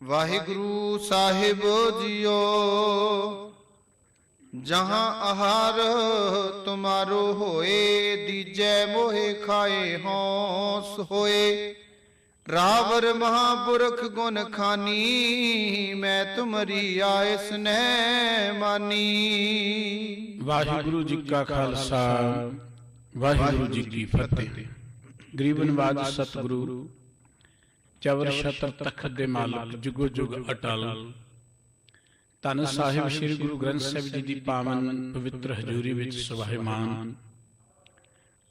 वाहिगुरु साहिब जियो जहाँ आहार तुम्हारो होए, दीजै मोहे खाए हौस होए। रावर महापुरख गुण खानी, मैं तुम्हारी आयस न मानी। वाहिगुरु जी का खालसा वाहिगुरु जी की फतेह। गरीबनवाज सतगुरु चवर छत्र तखत दे मालक जुगो जुग अटल धन साहिब श्री गुरु ग्रंथ साहिब जी की पावन पवित्र हजूरी विच सुभाईमान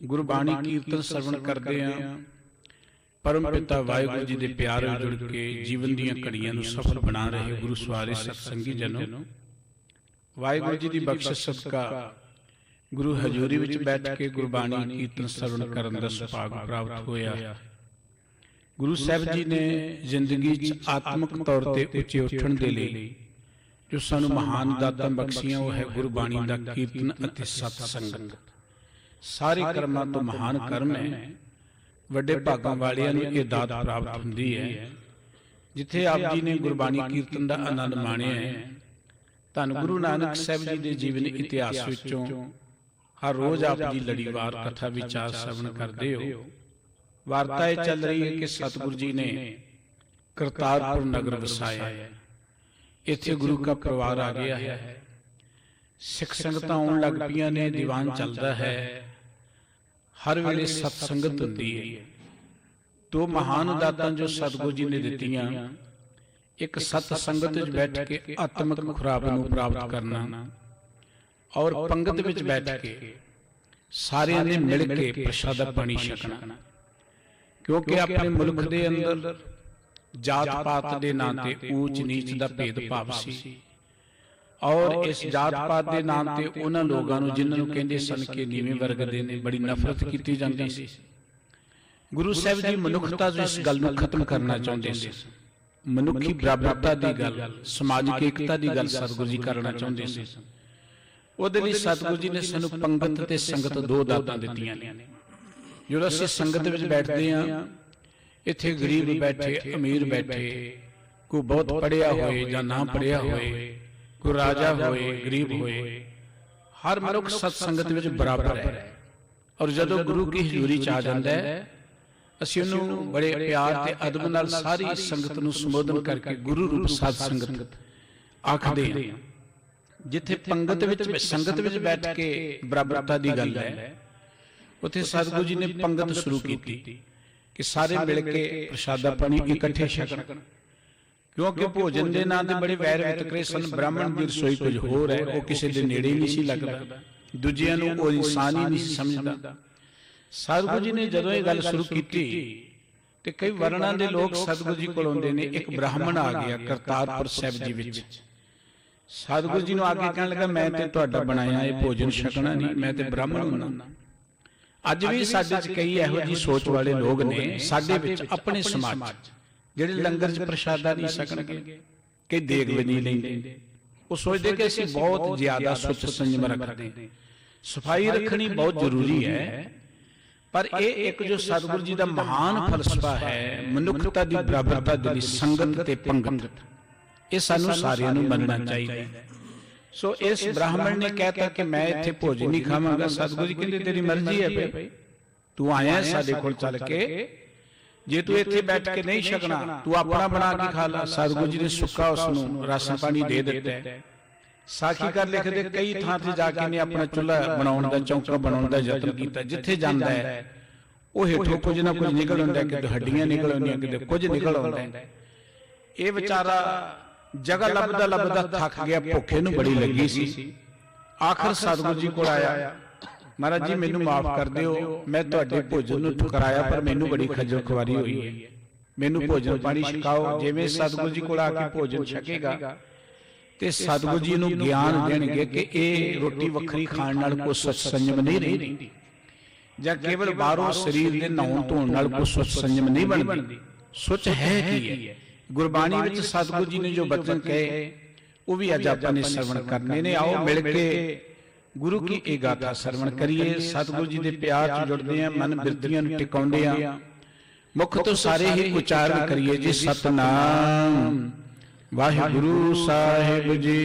गुरबाणी कीर्तन श्रवण करते हैं। परम पिता वाहिगुरु जी के प्यार जुड़ के जीवन दी घड़ियां नूं सफल बना रहे गुरु सवारे सत्संगी जनों, वाहिगुरु जी की बख्शिश सदका गुरु हजूरी विच बैठ के गुरबाणी कीर्तन श्रवण करन दा सुभाग प्राप्त होया। गुरु साहब जी ने जिंदगी च आत्मक तौर पर उच्चे उठण दे लई जो सानू महान दातां बख्शियां वो है गुरबाणी दा कीर्तन अते सत्संगत। सारे कर्मां तो महान कर्म है, वड्डे भागां वालियां नूं इह दात प्राप्त हुंदी है। जिथे आप जी ने गुरबाणी कीर्तन दा आनंद माणिया है, धन गुरु नानक साहब जी दे जीवन इतिहास विचों हर रोज आप जी लड़ीवार कथा विचार श्रवण करते हो। वार्ता यह चल रही है कि सतगुरु जी ने करतारपुर नगर वसाया है। इत्थे गुरु का परिवार आ गया है, सिख संगतां आउण लग पईयां ने, दीवान चलता है, हर वेले सत्संगत हुंदी है। दो महान दातां जो सतगुरु जी ने दित्तियां, एक सत्संगत विच बैठ के आत्मक खुराक नूं प्राप्त करना और पंगत विच बैठ के सारियां ने मिल के प्रसादा पानी छकना। क्योंकि अपने मुल्क दे अंदर जात पात दे नां ते ऊंच नीच दा भेदभाव सी और इस जात पात दे नां ते उन्हां लोगां नूं जिन्हां नूं कहंदे सन कि नीवें वर्ग दे ने बड़ी नफरत कीती जांदी सी। गुरु साहिब जी मनुखता जो इस गल नूं खत्म करना चाहुंदे सी। मनुखी बराबरता दी गल, समाजिक एकता दी गल सतगुरु जी करना चाहुंदे सी। ਉਹਦੇ ਲਈ ਸਤਿਗੁਰੂ ਜੀ ਨੇ ਸਾਨੂੰ ਪੰਗਤ ਤੇ ਸੰਗਤ ਦੋ ਦਾਤਾਂ ਦਿੱਤੀਆਂ ਨੇ। ਜਦੋਂ ਅਸੀਂ ਸੰਗਤ ਵਿੱਚ ਬੈਠਦੇ ਹਾਂ, ਇੱਥੇ ਗਰੀਬ ਬੈਠੇ, ਅਮੀਰ ਬੈਠੇ, ਕੋਈ ਬਹੁਤ ਪੜ੍ਹਿਆ ਹੋਏ ਜਾਂ ਨਾ ਪੜ੍ਹਿਆ ਹੋਏ, ਕੋਈ ਰਾਜਾ ਹੋਏ, ਗਰੀਬ ਹੋਏ, ਹਰ ਮਨੁੱਖ ਸਤ ਸੰਗਤ ਵਿੱਚ ਬਰਾਬਰ ਹੈ। ਔਰ ਜਦੋਂ ਗੁਰੂ ਕੀ ਹਜ਼ੂਰੀ ਚ ਆ ਜਾਂਦਾ ਹੈ, ਅਸੀਂ ਉਹਨੂੰ ਬੜੇ ਪਿਆਰ ਤੇ ਅਦਬ ਨਾਲ ਸਾਰੀ ਸੰਗਤ ਨੂੰ ਸੰਬੋਧਨ ਕਰਕੇ ਗੁਰੂ ਰੂਪ ਸਾਧ ਸੰਗਤ ਆਖਦੇ ਹਾਂ। जिथे पंगत विच संगत विच बैठ के बराबरता दी गल है, उत्थे सतगुरु जी ने पंगत शुरू की कि सारे मिल के प्रसादा पानी इकट्ठे छकण। क्योंकि भोजन के नाम से बड़े वैर वितकरे सन। ब्राह्मण की रसोई कुछ होर है, वो किसी के नेड़े नहीं सी लगता, दूजियां नूं वो इंसान ही नहीं समझदा। सतगुरु जी ने जदों ये गल शुरू की ते कई वर्णां दे लोग सतगुरु जी कोल आउंदे ने। एक ब्राह्मण आ गया करतारपुर साहिब जी विच, सतगुरु जी आके कहने लगा, मैं ते तुहाडा बनाया ये भोजन छकना नहीं, मैं ते ब्राह्मण हुंदा। अज भी साडे च कई इहो जी सोच वाले लोग ने साडे विच, अपने समाज जिहड़े लंगर च प्रसादा नहीं छकणगे, कई देग भी नहीं लैंदे। वो सोचते कि असीं बहुत ज्यादा सुच संयम रखते हैं, सफाई रखनी बहुत जरूरी है। पर ये एक जो सतगुरु जी का महान फलसफा है, मनुखता की बराबरता दे लई संगत ते पंगत, ये सानू सारियां नूं मनना चाहिए। सो इस ब्राह्मण ने कहता कि मैं इत्थे भोजन नहीं खावांगा। सतगुरु जी कहंदे तेरी मर्जी है भाई, तू आया साडे कोल चल के, जे तू इत्थे बैठ के नहीं छकना तू अपना बना के खा ला। सतगुरु जी ने सुक्का उसनूं राशन पानी दे दिता है। साखी कर लिखदे कई थां ते जाके ने अपना चुल्हा बनाउण दा, चौंका बनाउण दा यतन कीता। जिथे जांदा है ਉਹ ਹੇਠੋਂ ਕੁਝ ਨਾ ਕੁਝ ਨਿਕਲ ਆਉਂਦਾ, ਕਿਤੇ ਹੱਡੀਆਂ ਨਿਕਲ ਆਉਂਦੀਆਂ, ਕਿਤੇ ਕੁਝ ਨਿਕਲ ਆਉਂਦਾ। ਇਹ ਵਿਚਾਰਾ जगह लभदा लभदा थक गया, भुखे नूं बड़ी लगी सी। आखिर सतगुरु जी कोल आया, महाराज जी मैनूं माफ कर दिओ, मैं तुहाडे भोजन नूं ठुकराया, पर मैनूं बड़ी खजल खुआरी हुई है, मैनूं भोजन पानी छकाओ। जिवें सतगुरु जी कोल आके भोजन छकेगा ते सतगुरु जी नूं ज्ञान देणगे कि इह रोटी वखरी खाण नाल कोई सुच संयम नहीं रहिंदी, जां केवल बाहरों शरीर दे नहाउण धोण नाल कोई सुच संयम नहीं बनदी। सुच है की है? गुरबाणी विच सतगुरु जी ने जो बचन कहे वो भी अज आपने श्रवण करने ने। आओ मिल के गुरु की ये गाथा श्रवण करिए, सतगुरु जी के प्यार च जुड़ते हैं, मन बिरतियां नूं टिकाउंदे आ, ਮੁਖ ਤੋਂ ਸਾਰੇ ਹੀ ਉਚਾਰਨ ਕਰੀਏ ਜੀ ਸਤਨਾਮ ਵਾਹਿਗੁਰੂ ਸਾਹਿਬ ਜੀ।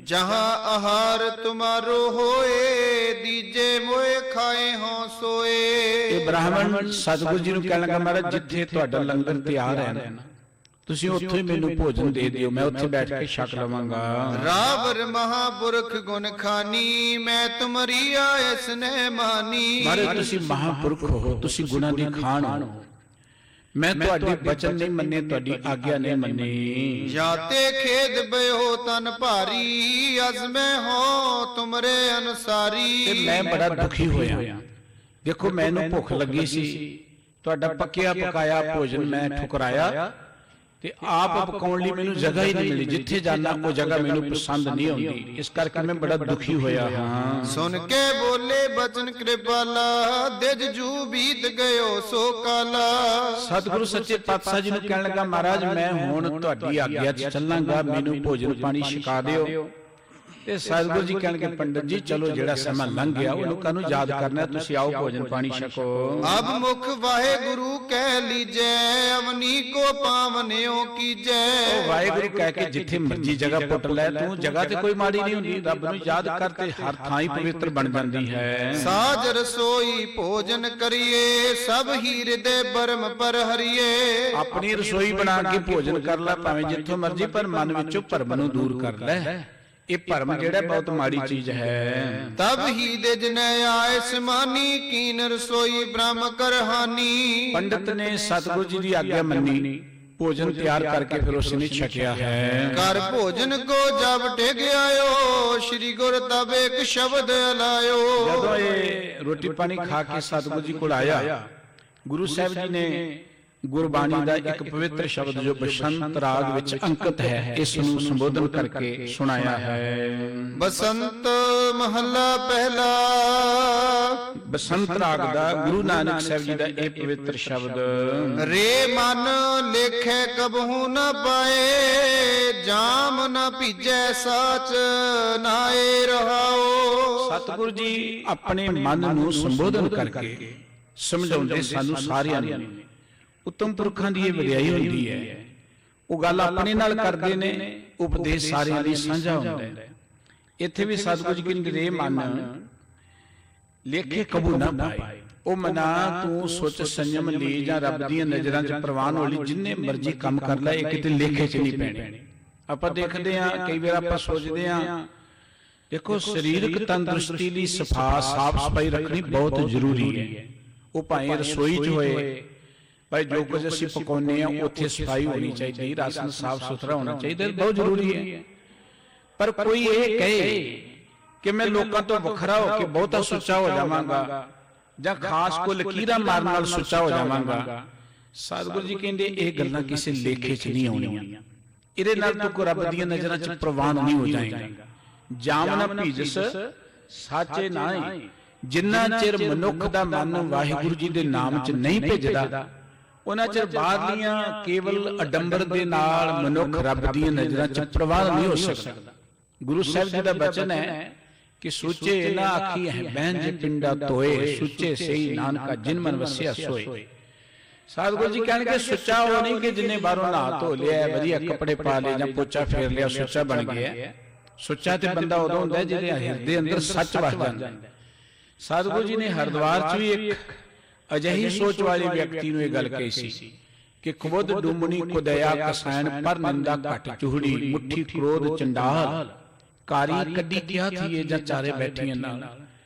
जहाँ आहार तुम्हारो होए दीजे मोए खाए हों सोए। ਇਹ ਬ੍ਰਾਹਮਣ ਸਤਿਗੁਰੂ ਜੀ ਨੂੰ ਕਹਿਣ ਲੱਗਾ ਮਹਾਰਾਜ ਜਿੱਥੇ ਤੁਹਾਡਾ ਲੰਗਰ ਤਿਆਰ ਹੈ ਨਾ ਤੁਸੀਂ ਉੱਥੇ ਹੀ ਮੈਨੂੰ ਭੋਜਨ ਦੇ ਦਿਓ, ਮੈਂ ਉੱਥੇ ਬੈਠ ਕੇ ਛਕ ਲਵਾਂਗਾ। ਰਾਵਰ ਮਹਾਪੁਰਖ ਗੁਣ ਖਾਨੀ ਮੈਂ ਤੁਮਰੀ ਆਇਸ ਨੇ ਮਾਨੀ। ਮਹਾਰਾਜ ਤੁਸੀਂ ਮਹਾਪੁਰਖ ਹੋ, ਤੁਸੀਂ ਗੁਣਾਂ ਦੀ ਖਾਣ ਹੋ, ਮੈਂ ਤੁਹਾਡੇ ਬਚਨ ਨਹੀਂ ਮੰਨੇ, ਤੁਹਾਡੀ ਆਗਿਆ ਨਹੀਂ ਮੰਨੀ। ਜਾਤੇ ਖੇਦ ਬਇਓ ਤਨ ਭਾਰੀ ਅਜ਼ਮੇ ਹੋ ਤੁਮਰੇ ਅਨੁਸਾਰੀ। ਤੇ ਮੈਂ ਬੜਾ ਦੁਖੀ ਹੋਇਆ। ਦੇਖੋ ਮੈਨੂੰ ਭੁੱਖ ਲੱਗੀ ਸੀ, ਤੁਹਾਡਾ ਪੱਕਿਆ ਪਕਾਇਆ ਭੋਜਨ ਮੈਂ ਠੁਕਰਾਇਆ ਤੇ ਆਪ ਪਕਾਉਣ ਲਈ ਮੈਨੂੰ ਜਗ੍ਹਾ ਹੀ ਨਹੀਂ ਮਿਲੀ। ਜਿੱਥੇ ਜਾਣਾ ਉਹ ਜਗ੍ਹਾ ਮੈਨੂੰ ਪਸੰਦ ਨਹੀਂ ਆਉਂਦੀ, ਇਸ ਕਰਕੇ ਮੈਂ ਬੜਾ ਦੁਖੀ ਹੋਇਆ ਹਾਂ। ਸੁਣ ਕੇ ਬੋਲੇ ਬਚਨ ਕਿਰਪਾਲਾ ਦਿਜ ਜੂ ਬੀਤ ਗਇਓ ਸੋ ਕਾਲਾ। ਸਤਿਗੁਰੂ ਸੱਚੇ ਪਾਤਸ਼ਾਹ ਜੀ ਨੂੰ ਕਹਿਣ ਲੱਗਾ ਮਹਾਰਾਜ ਮੈਂ ਹੁਣ ਤੁਹਾਡੀ ਆਗਿਆ 'ਚ ਚੱਲਾਂਗਾ, ਮੈਨੂੰ ਭੋਜਨ ਪਾਣੀ ਛਕਾ ਦਿਓ। ਤੇ ਸਤਿਗੁਰੂ ਜੀ ਕਹਿਣਗੇ ਪੰਡਤ ਜੀ ਚਲੋ ਜਿਹੜਾ ਸਮਾਂ ਲੰਘ ਗਿਆ ਉਹਨੂੰ ਕਾਹਨੂੰ ਯਾਦ ਕਰਨਾ, ਤੁਸੀਂ ਆਓ ਭੋਜਨ ਪਾਣੀ ਛਕੋ। ਅਬ ਮੁਖ ਵਾਹਿਗੁਰੂ ਕਹਿ ਲੀਜੈ ਅਵਨੀ ਕੋ ਪਾਵਨਿਓ ਕੀਜੈ। ਉਹ ਵਾਹਿਗੁਰੂ ਕਹਿ ਕੇ ਜਿੱਥੇ ਮਰਜੀ ਜਗ੍ਹਾ ਪੁੱਟ ਲੈ, ਤੂੰ ਜਗ੍ਹਾ ਤੇ ਕੋਈ ਮਾੜੀ ਨਹੀਂ ਹੁੰਦੀ, ਰੱਬ ਨੂੰ ਯਾਦ ਕਰ ਤੇ ਹਰ ਥਾਂ ਹੀ ਪਵਿੱਤਰ ਬਣ ਜਾਂਦੀ ਹੈ। ਸਾਜ ਰਸੋਈ ਭੋਜਨ ਕਰੀਏ ਸਭ ਹੀ ਹਿਰਦੇ ਬਰਮ ਪਰ ਹਰੀਏ। ਆਪਣੀ ਰਸੋਈ ਬਣਾ ਕੇ ਭੋਜਨ ਕਰ ਲੈ ਭਾਵੇਂ ਜਿੱਥੋਂ ਮਰਜੀ, ਪਰ ਮਨ ਵਿੱਚੋਂ ਭਰਮ ਨੂੰ ਦੂਰ ਕਰ ਲੈ। ਇਹ ਭਰਮ ਜਿਹੜਾ ਬਹੁਤ ਮਾੜੀ ਚੀਜ਼ ਹੈ। ਤਬ ਹੀ ਦੇ ਜਨੈ ਆਏ ਸਮਾਨੀ ਕੀਨ ਰਸੋਈ ਬ੍ਰਹਮ ਕਰਹਾਨੀ। ਪੰਡਤ ਨੇ ਸਤਿਗੁਰੂ ਜੀ ਦੀ ਆਗਿਆ ਮੰਨੀ, ਭੋਜਨ ਤਿਆਰ ਕਰਕੇ ਫਿਰ ਉਸ ਨੇ ਛਕਿਆ ਹੈ। ਕਰ ਭੋਜਨ ਕੋ ਜਬ ਟਿਕ ਆਇਓ ਸ੍ਰੀ ਗੁਰ ਤਬ ਇੱਕ ਸ਼ਬਦ ਅਲਾਇਓ। ਜਦੋਂ ਇਹ ਰੋਟੀ ਪਾਣੀ ਖਾ ਕੇ ਸਤਿਗੁਰੂ ਜੀ ਕੋਲ ਆਇਆ, ਗੁਰੂ ਸਾਹਿਬ ਜੀ ਨੇ ਗੁਰਬਾਣੀ ਦਾ ਇੱਕ ਪਵਿੱਤਰ ਸ਼ਬਦ ਜੋ ਬਸੰਤ ਰਾਗ ਵਿੱਚ ਅੰਕਿਤ ਹੈ, ਇਸ ਨੂੰ ਸੰਬੋਧਨ ਕਰਕੇ ਸੁਣਾਇਆ ਹੈ। ਬਸੰਤ ਮਹੱਲਾ ਪਹਿਲਾ। ਬਸੰਤ ਰਾਗ ਦਾ ਗੁਰੂ ਨਾਨਕ ਸਾਹਿਬ ਜੀ ਦਾ ਇਹ ਪਵਿੱਤਰ ਸ਼ਬਦ। ਰੇ ਮਨ ਲੇਖੇ ਕਬਹੂ ਨ ਪਾਏ ਜਾਮ ਨ ਭੀਜੈ ਸਾਚ ਨਾਏ ਰਹਾਓ। ਸਤਿਗੁਰੂ ਜੀ ਆਪਣੇ ਮਨ ਨੂੰ ਸੰਬੋਧਨ ਕਰਕੇ ਸਮਝਾਉਂਦੇ ਸਾਨੂੰ ਸਾਰਿਆਂ ਨੂੰ। ਉੱਤਮ ਪੁਰਖਾਂ ਦੀ ਇਹ ਵਡਿਆਈ ਹੁੰਦੀ ਹੈ, ਉਹ ਗੱਲ ਆਪਣੇ ਨਾਲ ਕਰਦੇ ਨੇ, ਉਪਦੇਸ਼ ਸਾਰਿਆਂ ਲਈ ਸਾਂਝਾ ਹੁੰਦਾ ਹੈ। ਇੱਥੇ ਵੀ ਸਤਿਗੁਰੂ ਜੀ ਕਹਿੰਦੇ ਰੇ ਮਨ ਲੇਖੇ ਕਬੂ ਨਾ ਪਾਏ। ਉਹ ਮਨਾ ਤੂੰ ਸੋਚ ਸੰਜਮ ਲਈ ਜਾਂ ਰੱਬ ਦੀਆਂ ਨਜ਼ਰਾਂ 'ਚ ਪ੍ਰਵਾਨ ਹੋ ਲਈ, ਜਿੰਨੇ ਮਰਜ਼ੀ ਕੰਮ ਕਰ ਲੈ, ਇਹ ਕਿਤੇ ਲੇਖੇ 'ਚ ਨਹੀਂ ਪੈਣੇ। ਆਪਾਂ ਦੇਖਦੇ ਹਾਂ ਕਈ ਵਾਰ ਆਪਾਂ ਸੋਚਦੇ ਹਾਂ, ਦੇਖੋ ਸਰੀਰਕ ਤੰਦਰੁਸਤੀ ਲਈ ਸਾਫ਼ ਸਫਾਈ ਰੱਖਣੀ ਬਹੁਤ ਜ਼ਰੂਰੀ ਹੈ। ਉਹ ਭਾਵੇਂ ਰਸੋਈ 'ਚ ਹੋਏ, ਭਾਈ ਜੋ ਕੁਝ ਅਸੀਂ ਪਕਾਉਂਦੇ ਆ ਉੱਥੇ ਸਫਾਈ ਹੋਣੀ ਚਾਹੀਦੀ, ਰਾਸ਼ਨ ਸਾਫ਼ ਸੁਥਰਾ ਹੋਣਾ ਚਾਹੀਦਾ, ਬਹੁਤ ਜ਼ਰੂਰੀ ਹੈ। ਪਰ ਕੋਈ ਇਹ ਕਹੇ ਕਿ ਮੈਂ ਲੋਕਾਂ ਤੋਂ ਵੱਖਰਾ ਹੋ ਕੇ ਬਹੁਤਾ ਸੁੱਚਾ ਹੋ ਜਾਵਾਂਗਾ ਜਾਂ ਖਾਸ ਕੋ ਲਕੀਰਾਂ ਮਾਰਨ ਨਾਲ ਸੁੱਚਾ ਹੋ ਜਾਵਾਂਗਾ, ਸਤਿਗੁਰੂ ਜੀ ਕਹਿੰਦੇ ਇਹ ਗੱਲਾਂ ਕਿਸੇ ਲੇਖੇ 'ਚ ਨਹੀਂ ਆਉਣੀਆਂ। ਇਹਦੇ ਨਾਲ ਤੂੰ ਰੱਬ ਦੀਆਂ ਨਜ਼ਰਾਂ 'ਚ ਪ੍ਰਵਾਨ ਨਹੀਂ ਹੋ ਜਾਏਗਾ। ਜਾਮ ਨਾ ਭੀਜਸ ਸਾਚੇ ਨਾਹੀਂ। ਜਿੰਨਾ ਚਿਰ ਮਨੁੱਖ ਦਾ ਮਨ ਵਾਹਿਗੁਰੂ ਜੀ ਦੇ ਨਾਮ 'ਚ ਨਹੀਂ ਭਿੱਜਦਾ, ਉਹਨਾਂ ਚਿਰ ਬਾਹਰਲੀਆਂ ਕੇਵਲ ਅਡੰਬਰ ਦੇ ਨਾਲ ਮਨੁੱਖ ਰੱਬ ਦੀਆਂ ਨਜ਼ਰਾਂ 'ਚ ਪ੍ਰਵਾਨ ਨਹੀਂ ਹੋ ਸਕਦਾ। ਗੁਰੂ ਸਾਹਿਬ ਜੀ ਦਾ ਬਚਨ ਹੈ ਕਿ ਸੁੱਚੇ ਨਾ ਆਖੀ ਹੈ ਬਹਿਨ ਜੇ ਪਿੰਡਾ ਧੋਏ, ਸੁੱਚੇ ਸਹੀ ਨਾਨਕਾ ਜਿਨ ਮਨ ਵਸਿਆ ਸੋਏ। ਸਤਿਗੁਰੂ ਜੀ ਕਹਿਣਗੇ ਸੁੱਚਾ ਉਹ ਨਹੀਂ ਕਿ ਜਿੰਨੇ ਬਾਹਰੋਂ ਨਹਾ ਧੋ ਲਿਆ, ਵਧੀਆ ਕੱਪੜੇ ਪਾ ਲਏ ਜਾਂ ਪੋਚਾ ਫੇਰ ਲਿਆ ਸੁੱਚਾ ਬਣ ਗਿਆ। ਸੁੱਚਾ ਤੇ ਬੰਦਾ ਉਦੋਂ ਹੁੰਦਾ ਜਿਹਦੇ ਹਿਰਦੇ ਅੰਦਰ ਸੱਚ ਵਸ ਜਾਂਦਾ। ਸਤਿਗੁਰੂ ਜੀ ਨੇ ਹਰਿਦੁਆਰ 'ਚ ਵੀ ਇੱਕ ਅਜਿਹੀ ਸੋਚ ਵਾਲੇ ਵਿਅਕਤੀ ਨੂੰ ਇਹ ਗੱਲ ਕਹੀ ਸੀ ਕਿ ਖੁਦ ਡੁੰਮਣੀ ਕੁਦਇਆ ਕਸਾਇਣ ਪਰ ਨਿੰਦਾ ਘਟ ਚੁਹੜੀ, ਮੁੱਠੀ ਕ੍ਰੋਧ ਚੰਡਾਲ ਕਾਰੀ ਕੱਢੀ ਕਿਹਾ ਥੀਏ ਜਾਂ ਚਾਰੇ ਬੈਠੀਆਂ ਨਾਲ।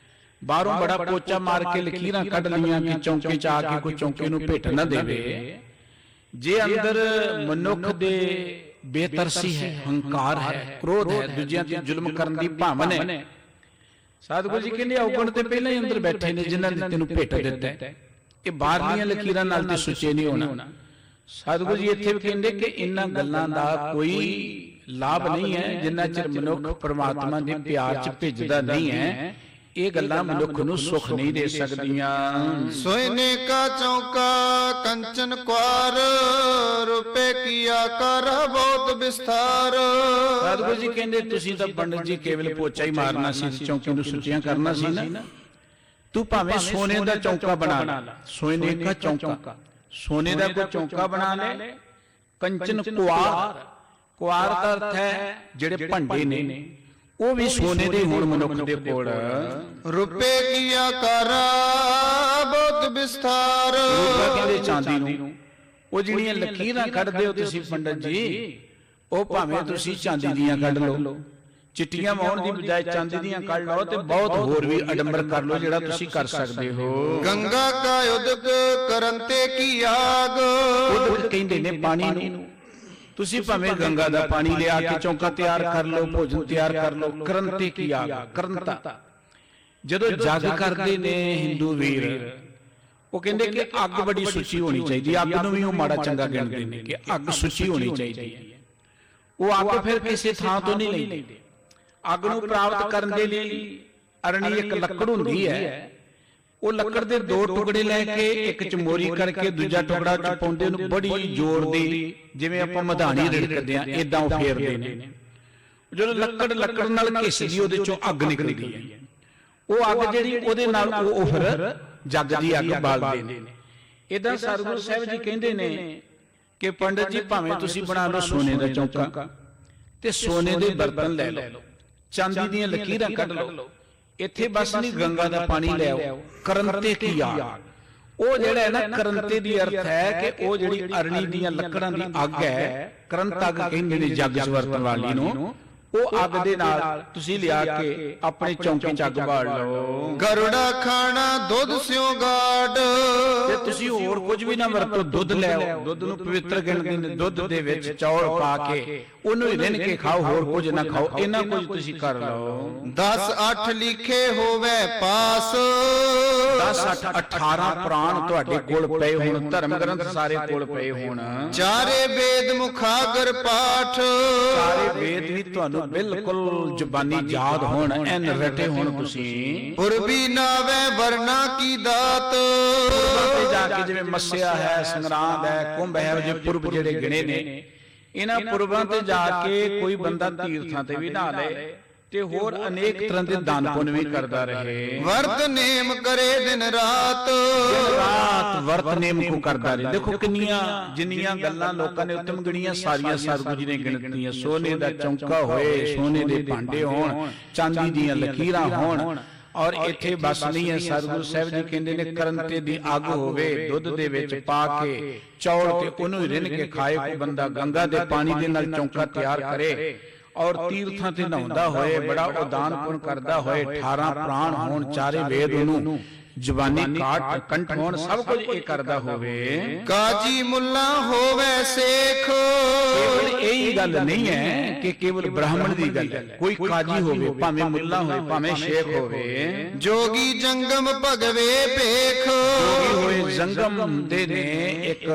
ਬਾਹਰੋਂ ਬੜਾ ਪੋਚਾ ਮਾਰ ਕੇ ਲਕੀਰਾਂ ਕੱਢ ਲਈਆਂ ਕਿ ਚੌਂਕੇ 'ਚ ਆ ਕੇ ਕੋਈ ਚੌਂਕੇ ਨੂੰ ਭੇਟ ਨਾ ਦੇਵੇ। ਜੇ ਅੰਦਰ ਮਨੁੱਖ ਦੇ ਬੇਤਰਸੀ ਹੈ, ਹੰਕਾਰ ਹੈ, ਕ੍ਰੋਧ ਹੈ, ਦੂਜਿਆਂ ਤੇ ਜ਼ੁਲਮ ਕਰਨ ਦੀ ਭਾਵਨ ਹੈ, ਸਤਿਗੁਰੂ ਜੀ ਕਹਿੰਦੇ ਔਗਣ ਤੇ ਪਹਿਲਾਂ ਹੀ ਅੰਦਰ ਬੈਠੇ ਨੇ ਜਿਨ੍ਹਾਂ ਨੇ ਤੈਨੂੰ ਭੇਟ ਦਿੱਤਾ ਹੈ। ਇਹ ਬਾਹਰਲੀਆਂ ਲਕੀਰਾਂ ਨਾਲ ਤੇ ਸੁੱਚੇ ਨਹੀਂ ਹੋਣਾ। ਸਤਿਗੁਰੂ ਜੀ ਇੱਥੇ ਵੀ ਕਹਿੰਦੇ ਕਿ ਇਹਨਾਂ ਗੱਲਾਂ ਦਾ ਕੋਈ ਲਾਭ ਨਹੀਂ ਹੈ ਜਿੰਨਾ ਚਿਰ ਮਨੁੱਖ ਪਰਮਾਤਮਾ ਦੇ ਪਿਆਰ 'ਚ ਭਿੱਜਦਾ ਨਹੀਂ ਹੈ। ਇਹ ਗੱਲਾਂ ਮਨੁੱਖ ਨੂੰ ਸੁੱਖ ਨਹੀਂ ਦੇ ਸਕਦੀਆਂ। ਸੋਇਨੇ ਕਾ ਚੌਕਾ ਕੰਚਨ ਕੁਆਰ ਰੁਪਏ ਕੀ ਆਕਾਰ ਬਹੁਤ ਵਿਸਥਾਰ। ਸਤਿਗੁਰੂ ਜੀ ਕਹਿੰਦੇ ਤੁਸੀਂ ਤਾਂ ਪੰਡਤ ਜੀ ਕੇਵਲ ਪੋਚਾ ਹੀ ਮਾਰਨਾ ਸੀ, ਚੌਂਕੇ ਨੂੰ ਸੁੱਚੀਆਂ ਕਰਨਾ ਸੀ ਨਾ, ਤੂੰ ਭਾਵੇਂ ਸੋਨੇ ਦਾ ਚੌਂਕਾ ਬਣਾ ਲੈ, ਸੋਨੇ ਦਾ ਚੌਂਕਾ, ਸੋਨੇ ਦਾ ਕੋਈ ਚੌਂਕਾ ਬਣਾ ਲੈ। ਕੰਚਨ ਕੁਆਰ, ਕੁਆਰ ਦਾ ਅਰਥ ਹੈ ਜਿਹੜੇ ਭਾਂਡੇ ਨੇ ਉਹ ਵੀ ਸੋਨੇ ਦੇ ਹੋਣ ਮਨੁੱਖ ਦੇ ਕੋਲ। ਰੁਪਏ ਕੀ ਆਕਾਰਾ ਬਹੁਤ ਵਿਸਥਾਰ, ਰੂਪਾ ਕਹਿੰਦੇ ਚਾਂਦੀ ਨੂੰ। ਉਹ ਜਿਹੜੀਆਂ ਲਕੀਰਾਂ ਕੱਢਦੇ ਹੋ ਤੁਸੀਂ ਪੰਡਤ ਜੀ, ਉਹ ਭਾਵੇਂ ਤੁਸੀਂ ਚਾਂਦੀ ਦੀਆਂ ਕੱਢ ਲਓ, ਚਿੱਟੀਆਂ ਵਾਉਣ ਦੀ ਬਜਾਏ ਚਾਂਦੀ ਦੀਆਂ ਕੱਢ ਲਓ ਤੇ ਬਹੁਤ ਹੋਰ ਵੀ ਅਡੰਬਰ ਕਰ ਲਓ ਜਿਹੜਾ ਤੁਸੀਂ ਕਰ ਸਕਦੇ ਹੋ। ਗੰਗਾ ਕਾ ਉਦਕ ਕਰਨ ਤੇ ਕੀ ਆਗ, ਉਦਕ ਕਹਿੰਦੇ ਨੇ ਪਾਣੀ ਨੂੰ। ਤੁਸੀਂ ਭਾਵੇਂ ਗੰਗਾ ਦਾ ਪਾਣੀ ਲਿਆ ਕੇ ਚੌਂਕਾ ਤਿਆਰ ਕਰ ਲਓ, ਭੋਜਨ ਤਿਆਰ ਕਰ ਲਓ। ਕਰੰਤੇ ਕੀ ਆਗ, ਕਰੰਤਾ ਜਦੋਂ ਜੱਗ ਕਰਦੇ ਨੇ ਹਿੰਦੂ ਵੀਰ, ਉਹ ਕਹਿੰਦੇ ਕਿ ਅੱਗ ਬੜੀ ਸੁੱਚੀ ਹੋਣੀ ਚਾਹੀਦੀ। ਅੱਗ ਨੂੰ ਵੀ ਉਹ ਮਾੜਾ ਚੰਗਾ ਗਿਣਦੇ ਨੇ ਕਿ ਅੱਗ ਸੁੱਚੀ ਹੋਣੀ ਚਾਹੀਦੀ ਹੈ। ਉਹ ਅੱਗ ਫਿਰ ਕਿਸੇ ਥਾਂ ਤੋਂ ਨਹੀਂ ਲੈਂਦੇ। ਅੱਗ ਨੂੰ ਪ੍ਰਾਪਤ ਕਰਨ ਦੇ ਲਈ ਅਰਣੀ ਇੱਕ ਲੱਕੜ ਹੁੰਦੀ ਹੈ, ਉਹ ਲੱਕੜ ਦੇ ਦੋ ਟੁਕੜੇ ਲੈ ਕੇ ਇੱਕ ਚ ਮੋਰੀ ਕਰਕੇ ਦੂਜਾ ਟੁਕੜਾ ਚ ਪਾਉਂਦੇ, ਉਹਨੂੰ ਬੜੀ ਜ਼ੋਰ ਦੀ, ਜਿਵੇਂ ਆਪਾਂ ਮਧਾਣੀ ਰਿੜਕਦੇ ਆ ਇਦਾਂ ਉਹ ਫੇਰਦੇ ਨੇ। ਜਦੋਂ ਲੱਕੜ ਨਾਲ ਘਿਸਦੀ ਉਹਦੇ ਚੋਂ ਅੱਗ ਨਿਕਲਦੀ ਹੈ। ਉਹ ਅੱਗ ਜਿਹੜੀ ਉਹਦੇ ਨਾਲ ਉਹ ਫਿਰ ਜੱਗ ਦੀ ਅੱਗ ਬਾਲਦੇ ਨੇ। ਇਦਾਂ ਸਤਿਗੁਰੂ ਸਾਹਿਬ ਜੀ ਕਹਿੰਦੇ ਨੇ ਕਿ ਪੰਡਤ ਜੀ ਭਾਵੇਂ ਤੁਸੀਂ ਬਣਾ ਲਓ ਸੋਨੇ ਦਾ ਚੌਂਕਾ ਤੇ ਸੋਨੇ ਦੇ ਬਰਤਨ ਲੈ ਲਓ, ਚਾਂਦੀ ਦੀਆਂ ਲਕੀਰਾਂ ਕੱਢ ਲਓ। ਇੱਥੇ ਬਸ ਨਹੀਂ, ਗੰਗਾ ਦਾ ਪਾਣੀ ਲੈ ਆਓ। ਕਰੰਤੇ ਕੀ ਆਗ, ਉਹ ਜਿਹੜਾ ਹੈ ਨਾ, ਕਰੰਤੇ ਦੀ ਅਰਥ ਹੈ ਕਿ ਉਹ ਜਿਹੜੀ ਅਰਣੀ ਦੀਆਂ ਲੱਕੜਾਂ ਦੀ ਅੱਗ ਹੈ, ਕਰੰਤ ਅੱਗ ਕਹਿੰਦੇ ਨੇ ਜੱਗ ਵਰਤਣ ਵਾਲੀ ਨੂੰ। ਉਹ ਅੱਗ ਦੇ ਨਾਲ ਤੁਸੀਂ ਲਿਆ ਕੇ ਆਪਣੇ ਚੌਂਕੇ ਚ ਅੱਗ ਬਾਲ ਲਓ। ਗਰੁੜਾ ਖਾਣਾ ਦੁੱਧ ਸਿਓ ਗਾਡ, ਤੇ ਤੁਸੀਂ ਹੋਰ ਕੁਝ ਵੀ ਨਾ ਵਰਤੋ, ਦੁੱਧ ਲੈ ਆਓ। ਦੁੱਧ ਨੂੰ ਪਵਿੱਤਰ ਗਿਣਦੇ ਨੇ। ਦੁੱਧ ਦੇ ਵਿੱਚ ਚੌਲ ਪਾ ਕੇ ਉਹਨੂੰ ਹੀ ਰਿੰਨ ਕੇ ਖਾਓ, ਹੋਰ ਕੁਝ ਨਾ ਖਾਓ। ਇਹਨਾਂ ਕੁਝ ਤੁਸੀਂ ਕਰ ਲਓ। 10-8 ਲਿਖੇ ਹੋਵੇ ਪਾਸ, 10-8 18 ਪ੍ਰਾਣ ਤੁਹਾਡੇ ਕੋਲ ਪਏ ਹੋਣ, ਧਰਮ ਗ੍ਰੰਥ ਸਾਰੇ ਕੋਲ ਪਏ ਹੋਣ। ਚਾਰੇ ਵੇਦ ਮੁਖਾਗਰ ਪਾਠ, ਸਾਰੇ ਵੇਦ ਵੀ ਤੁਹਾਨੂੰ ਬਿਲਕੁਲ ਜ਼ੁਬਾਨੀ ਯਾਦ ਹੋਣ, ਐਨ ਰਟੇ ਹੋਣ ਤੁਸੀਂ। ਪੁਰਬੀ ਨਾਵੇ ਵਰਨਾ ਕੀ ਦਾਤ, ਤੇ ਜਾ ਕੇ ਜਿਵੇਂ ਮੱਸਿਆ ਹੈ, ਸੰਗਰਾਂਦ ਹੈ, ਕੁੰਭ ਹੈ, ਜੇ ਪੁਰਬ ਜਿਹੜੇ ਗਿਣੇ ਨੇ, ਇਹਨਾਂ ਪੁਰਬਾਂ ਤੇ ਜਾ ਕੇ ਕੋਈ ਬੰਦਾ ਤੀਰਥਾਂ ਤੇ ਵੀ ਨਹਾ ਲਏ ਤੇ ਹੋਰ ਅਨੇਕ ਤਰ੍ਹਾਂ ਦੇ ਦਾਨ ਪੁੰਨ ਵੀ ਕਰਦਾ ਰਹੇ। ਵਰਤ ਨੇਮ ਕਰੇ ਦਿਨ ਰਾਤ, ਵਰਤ ਨੇਮ ਕੋ ਕਰਦਾ ਰਹੇ। ਦੇਖੋ ਕਿੰਨੀਆਂ ਜਿੰਨੀਆਂ ਗੱਲਾਂ ਲੋਕਾਂ ਨੇ ਉੱਤਮ ਗਿਣੀਆਂ, ਸਾਰੀਆਂ ਸਤਿਗੁਰੂ ਜੀ ਨੇ ਗਿਣਤੀਆਂ। ਸੋਨੇ ਦਾ ਚੌਂਕਾ ਹੋਏ, ਸੋਨੇ ਦੇ ਭਾਂਡੇ ਹੋਣ, ਚਾਂਦੀ ਦੀਆਂ ਲਕੀਰਾਂ ਹੋਣ। ਔਰ ਇੱਥੇ ਬਸ ਨਹੀਂ ਹੈ, ਸਤਿਗੁਰੂ ਸਾਹਿਬ ਜੀ ਕਹਿੰਦੇ ਨੇ ਕਰੰਤੇ ਦੀ ਅੱਗ ਹੋਵੇ, ਦੁੱਧ ਦੇ ਵਿੱਚ ਪਾ ਕੇ ਚੌਲ ਤੇ ਉਹਨੂੰ ਰਿੰਨ ਕੇ ਖਾਏ। ਕੋਈ ਬੰਦਾ ਗੰਗਾ ਦੇ ਪਾਣੀ ਦੇ ਨਾਲ ਚੌਂਕਾ ਤਿਆਰ ਕਰੇ ਔਰ ਤੀਰਥਾਂ ਤੇ ਨਹਾਉਂਦਾ ਹੋਏ, ਬੜਾ ਉਦਾਨ ਪੁੰਨ ਕਰਦਾ ਹੋਏ, 18 ਪ੍ਰਾਣ ਹੋਣ, ਚਾਰੇ ਵੇਦ ਉਹਨੂੰ ਜ਼ੁਬਾਨੀ ਕੰਠ ਹੋਣ, ਸਭ ਕੁਝ ਇਹ ਕਰਦਾ ਹੋਵੇ। ਕਾਜੀ ਮੁੱਲਾ ਹੋਵੇ ਸੇਖ, ਕੇਵਲ ਇਹੀ ਗੱਲ ਨਹੀਂ ਹੈ ਕਿ ਕੇਵਲ ਬ੍ਰਾਹਮਣ ਦੀ ਗੱਲ ਹੈ। ਕੋਈ ਕਾਜੀ ਹੋਵੇ, ਭਾਵੇਂ ਮੁੱਲਾ ਹੋਵੇ, ਭਾਵੇਂ ਸ਼ੇਖ ਹੋਵੇ। ਜੋਗੀ ਜੰਗਮ ਭਗਵੇ ਭੇਖ, ਜੋਗੀ ਹੋਏ ਜੰਗਮ ਦੇ ਨੇ ਇੱਕ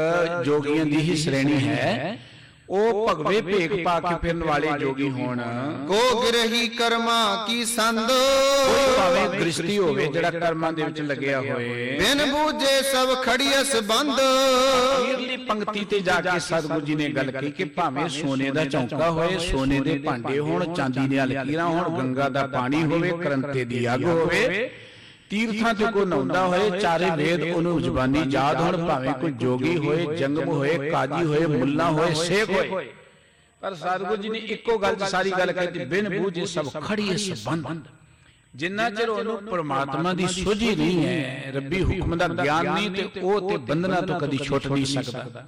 ਜੋਗੀਆਂ ਦੀ ਹੀ ਸ਼੍ਰੇਣੀ ਹੈ। ਉਹ ਭਗਵੇ ਭੇਖ ਪਾ ਕੇ ਫਿਰਨ ਵਾਲੇ ਜੋਗੀ ਹੋਣ। ਕੋ ਗ੍ਰਹੀ ਕਰਮਾਂ ਕੀ ਸੰਦ, ਕੋਈ ਭਾਵੇਂ ਗ੍ਰਸਤੀ ਹੋਵੇ ਜਿਹੜਾ ਕਰਮਾਂ ਦੇ ਵਿੱਚ ਲੱਗਿਆ ਹੋਏ। ਬਿਨ ਬੂਝੇ ਸਭ ਖੜੀਅਸ ਬੰਦ, ਅਖੀਰਲੀ ਪੰਕਤੀ ਤੇ ਜਾ ਕੇ ਸਤਿਗੁਰੂ ਜੀ ਨੇ ਗੱਲ ਕਹੀ ਕਿ ਭਾਵੇਂ ਸੋਨੇ ਦਾ ਚੌਂਕਾ ਹੋਏ, ਸੋਨੇ ਦੇ ਭਾਂਡੇ ਹੋਣ, ਚਾਂਦੀ ਦੀਆਂ ਲਕੀਰਾਂ ਹੋਣ, ਗੰਗਾ ਦਾ ਪਾਣੀ ਹੋਵੇ, ਕਰੰਤੇ ਦੀ ਅੱਗ ਹੋਵੇ, ਤੀਰਥਾਂ ਤੇ ਕੋ ਨਹਾਉਂਦਾ ਹੋਏ, ਚਾਰੇ ਵੇਦ ਉਹਨੂੰ ਜ਼ੁਬਾਨੀ ਯਾਦ ਹੋਣ, ਭਾਵੇਂ ਕੋਈ ਜੋਗੀ ਹੋਏ, ਜੰਗਮ ਹੋਏ, ਕਾਜੀ ਹੋਏ, ਮੁੱਲਾ ਹੋਏ, ਸ਼ੇਖ ਹੋਏ। ਪਰ ਸਤਿਗੁਰੂ ਜੀ ਨੇ ਇੱਕੋ ਗੱਲ ਸਾਰੀ ਗੱਲ ਕਹੀ, ਬਿਨ ਬੂਝੇ ਸਭ ਖੜੀਏ ਸੰਬੰਧ। ਜਿੰਨਾ ਚਿਰ ਉਹਨੂੰ ਪਰਮਾਤਮਾ ਦੀ ਸੋਝੀ ਨਹੀਂ ਹੈ, ਰੱਬੀ ਹੁਕਮ ਦਾ ਗਿਆਨ ਨਹੀਂ, ਤੇ ਉਹ ਤੇ ਬੰਧਨਾਂ ਤੋਂ ਕਦੀ ਛੁੱਟ ਨਹੀਂ ਸਕਦਾ।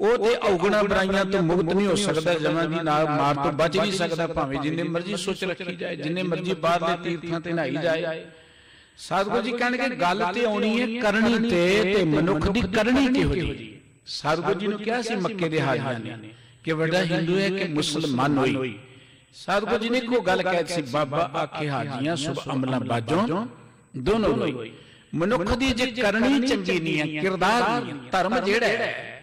ਉਹ ਤੇ ਔਗਣਾ ਬੁਰਾਈਆਂ ਤੋਂ ਮੁਕਤ ਨਹੀਂ ਹੋ ਸਕਦਾ, ਜਮਾਂ ਦੀ ਮਾਰ ਤੋਂ ਬਚ ਨਹੀਂ ਸਕਦਾ, ਭਾਵੇਂ ਜਿੰਨੇ ਮਰਜ਼ੀ ਸੋਚ ਰੱਖੀ ਜਾਏ, ਜਿੰਨੇ ਮਰਜ਼ੀ ਬਾਹਰਲੇ ਤੀਰਥਾਂ ਤੇ ਨਹਾਈ ਜਾਏ। ਸਤਿਗੁਰੂ ਜੀ ਕਹਿਣਗੇ ਗੱਲ ਤੇ ਆਉਣੀ ਹੈ ਕਰਨੀ ਤੇ ਮਨੁੱਖ ਦੀ ਕਰਨੀ ਕਿਹੋ ਜਿਹੀ। ਸਤਿਗੁਰੂ ਜੀ ਨੂੰ ਕਿਹਾ ਸੀ ਮੱਕੇ ਦੇ ਹਾਜੀਆਂ ਨੇ ਕਿ ਵੱਡਾ ਹਿੰਦੂ ਹੈ ਕਿ ਮੁਸਲਮਾਨ ਹੋਈ। ਸਤਿਗੁਰੂ ਜੀ ਨੇ ਇੱਕੋ ਗੱਲ ਕਹਿ ਸੀ, ਬਾਬਾ ਆਖੇ ਹਾਜੀਆਂ ਸੁਭ ਅਮਲਾਂ ਬਾਝੋਂ ਦੋਨੋਂ ਹੋਈ। ਮਨੁੱਖ ਦੀ ਜੇ ਕਰਨੀ ਚੰਗੀ ਨਹੀਂ ਹੈ, ਕਿਰਦਾਰ ਨਹੀਂ ਹੈ। ਧਰਮ ਜਿਹੜਾ ਹੈ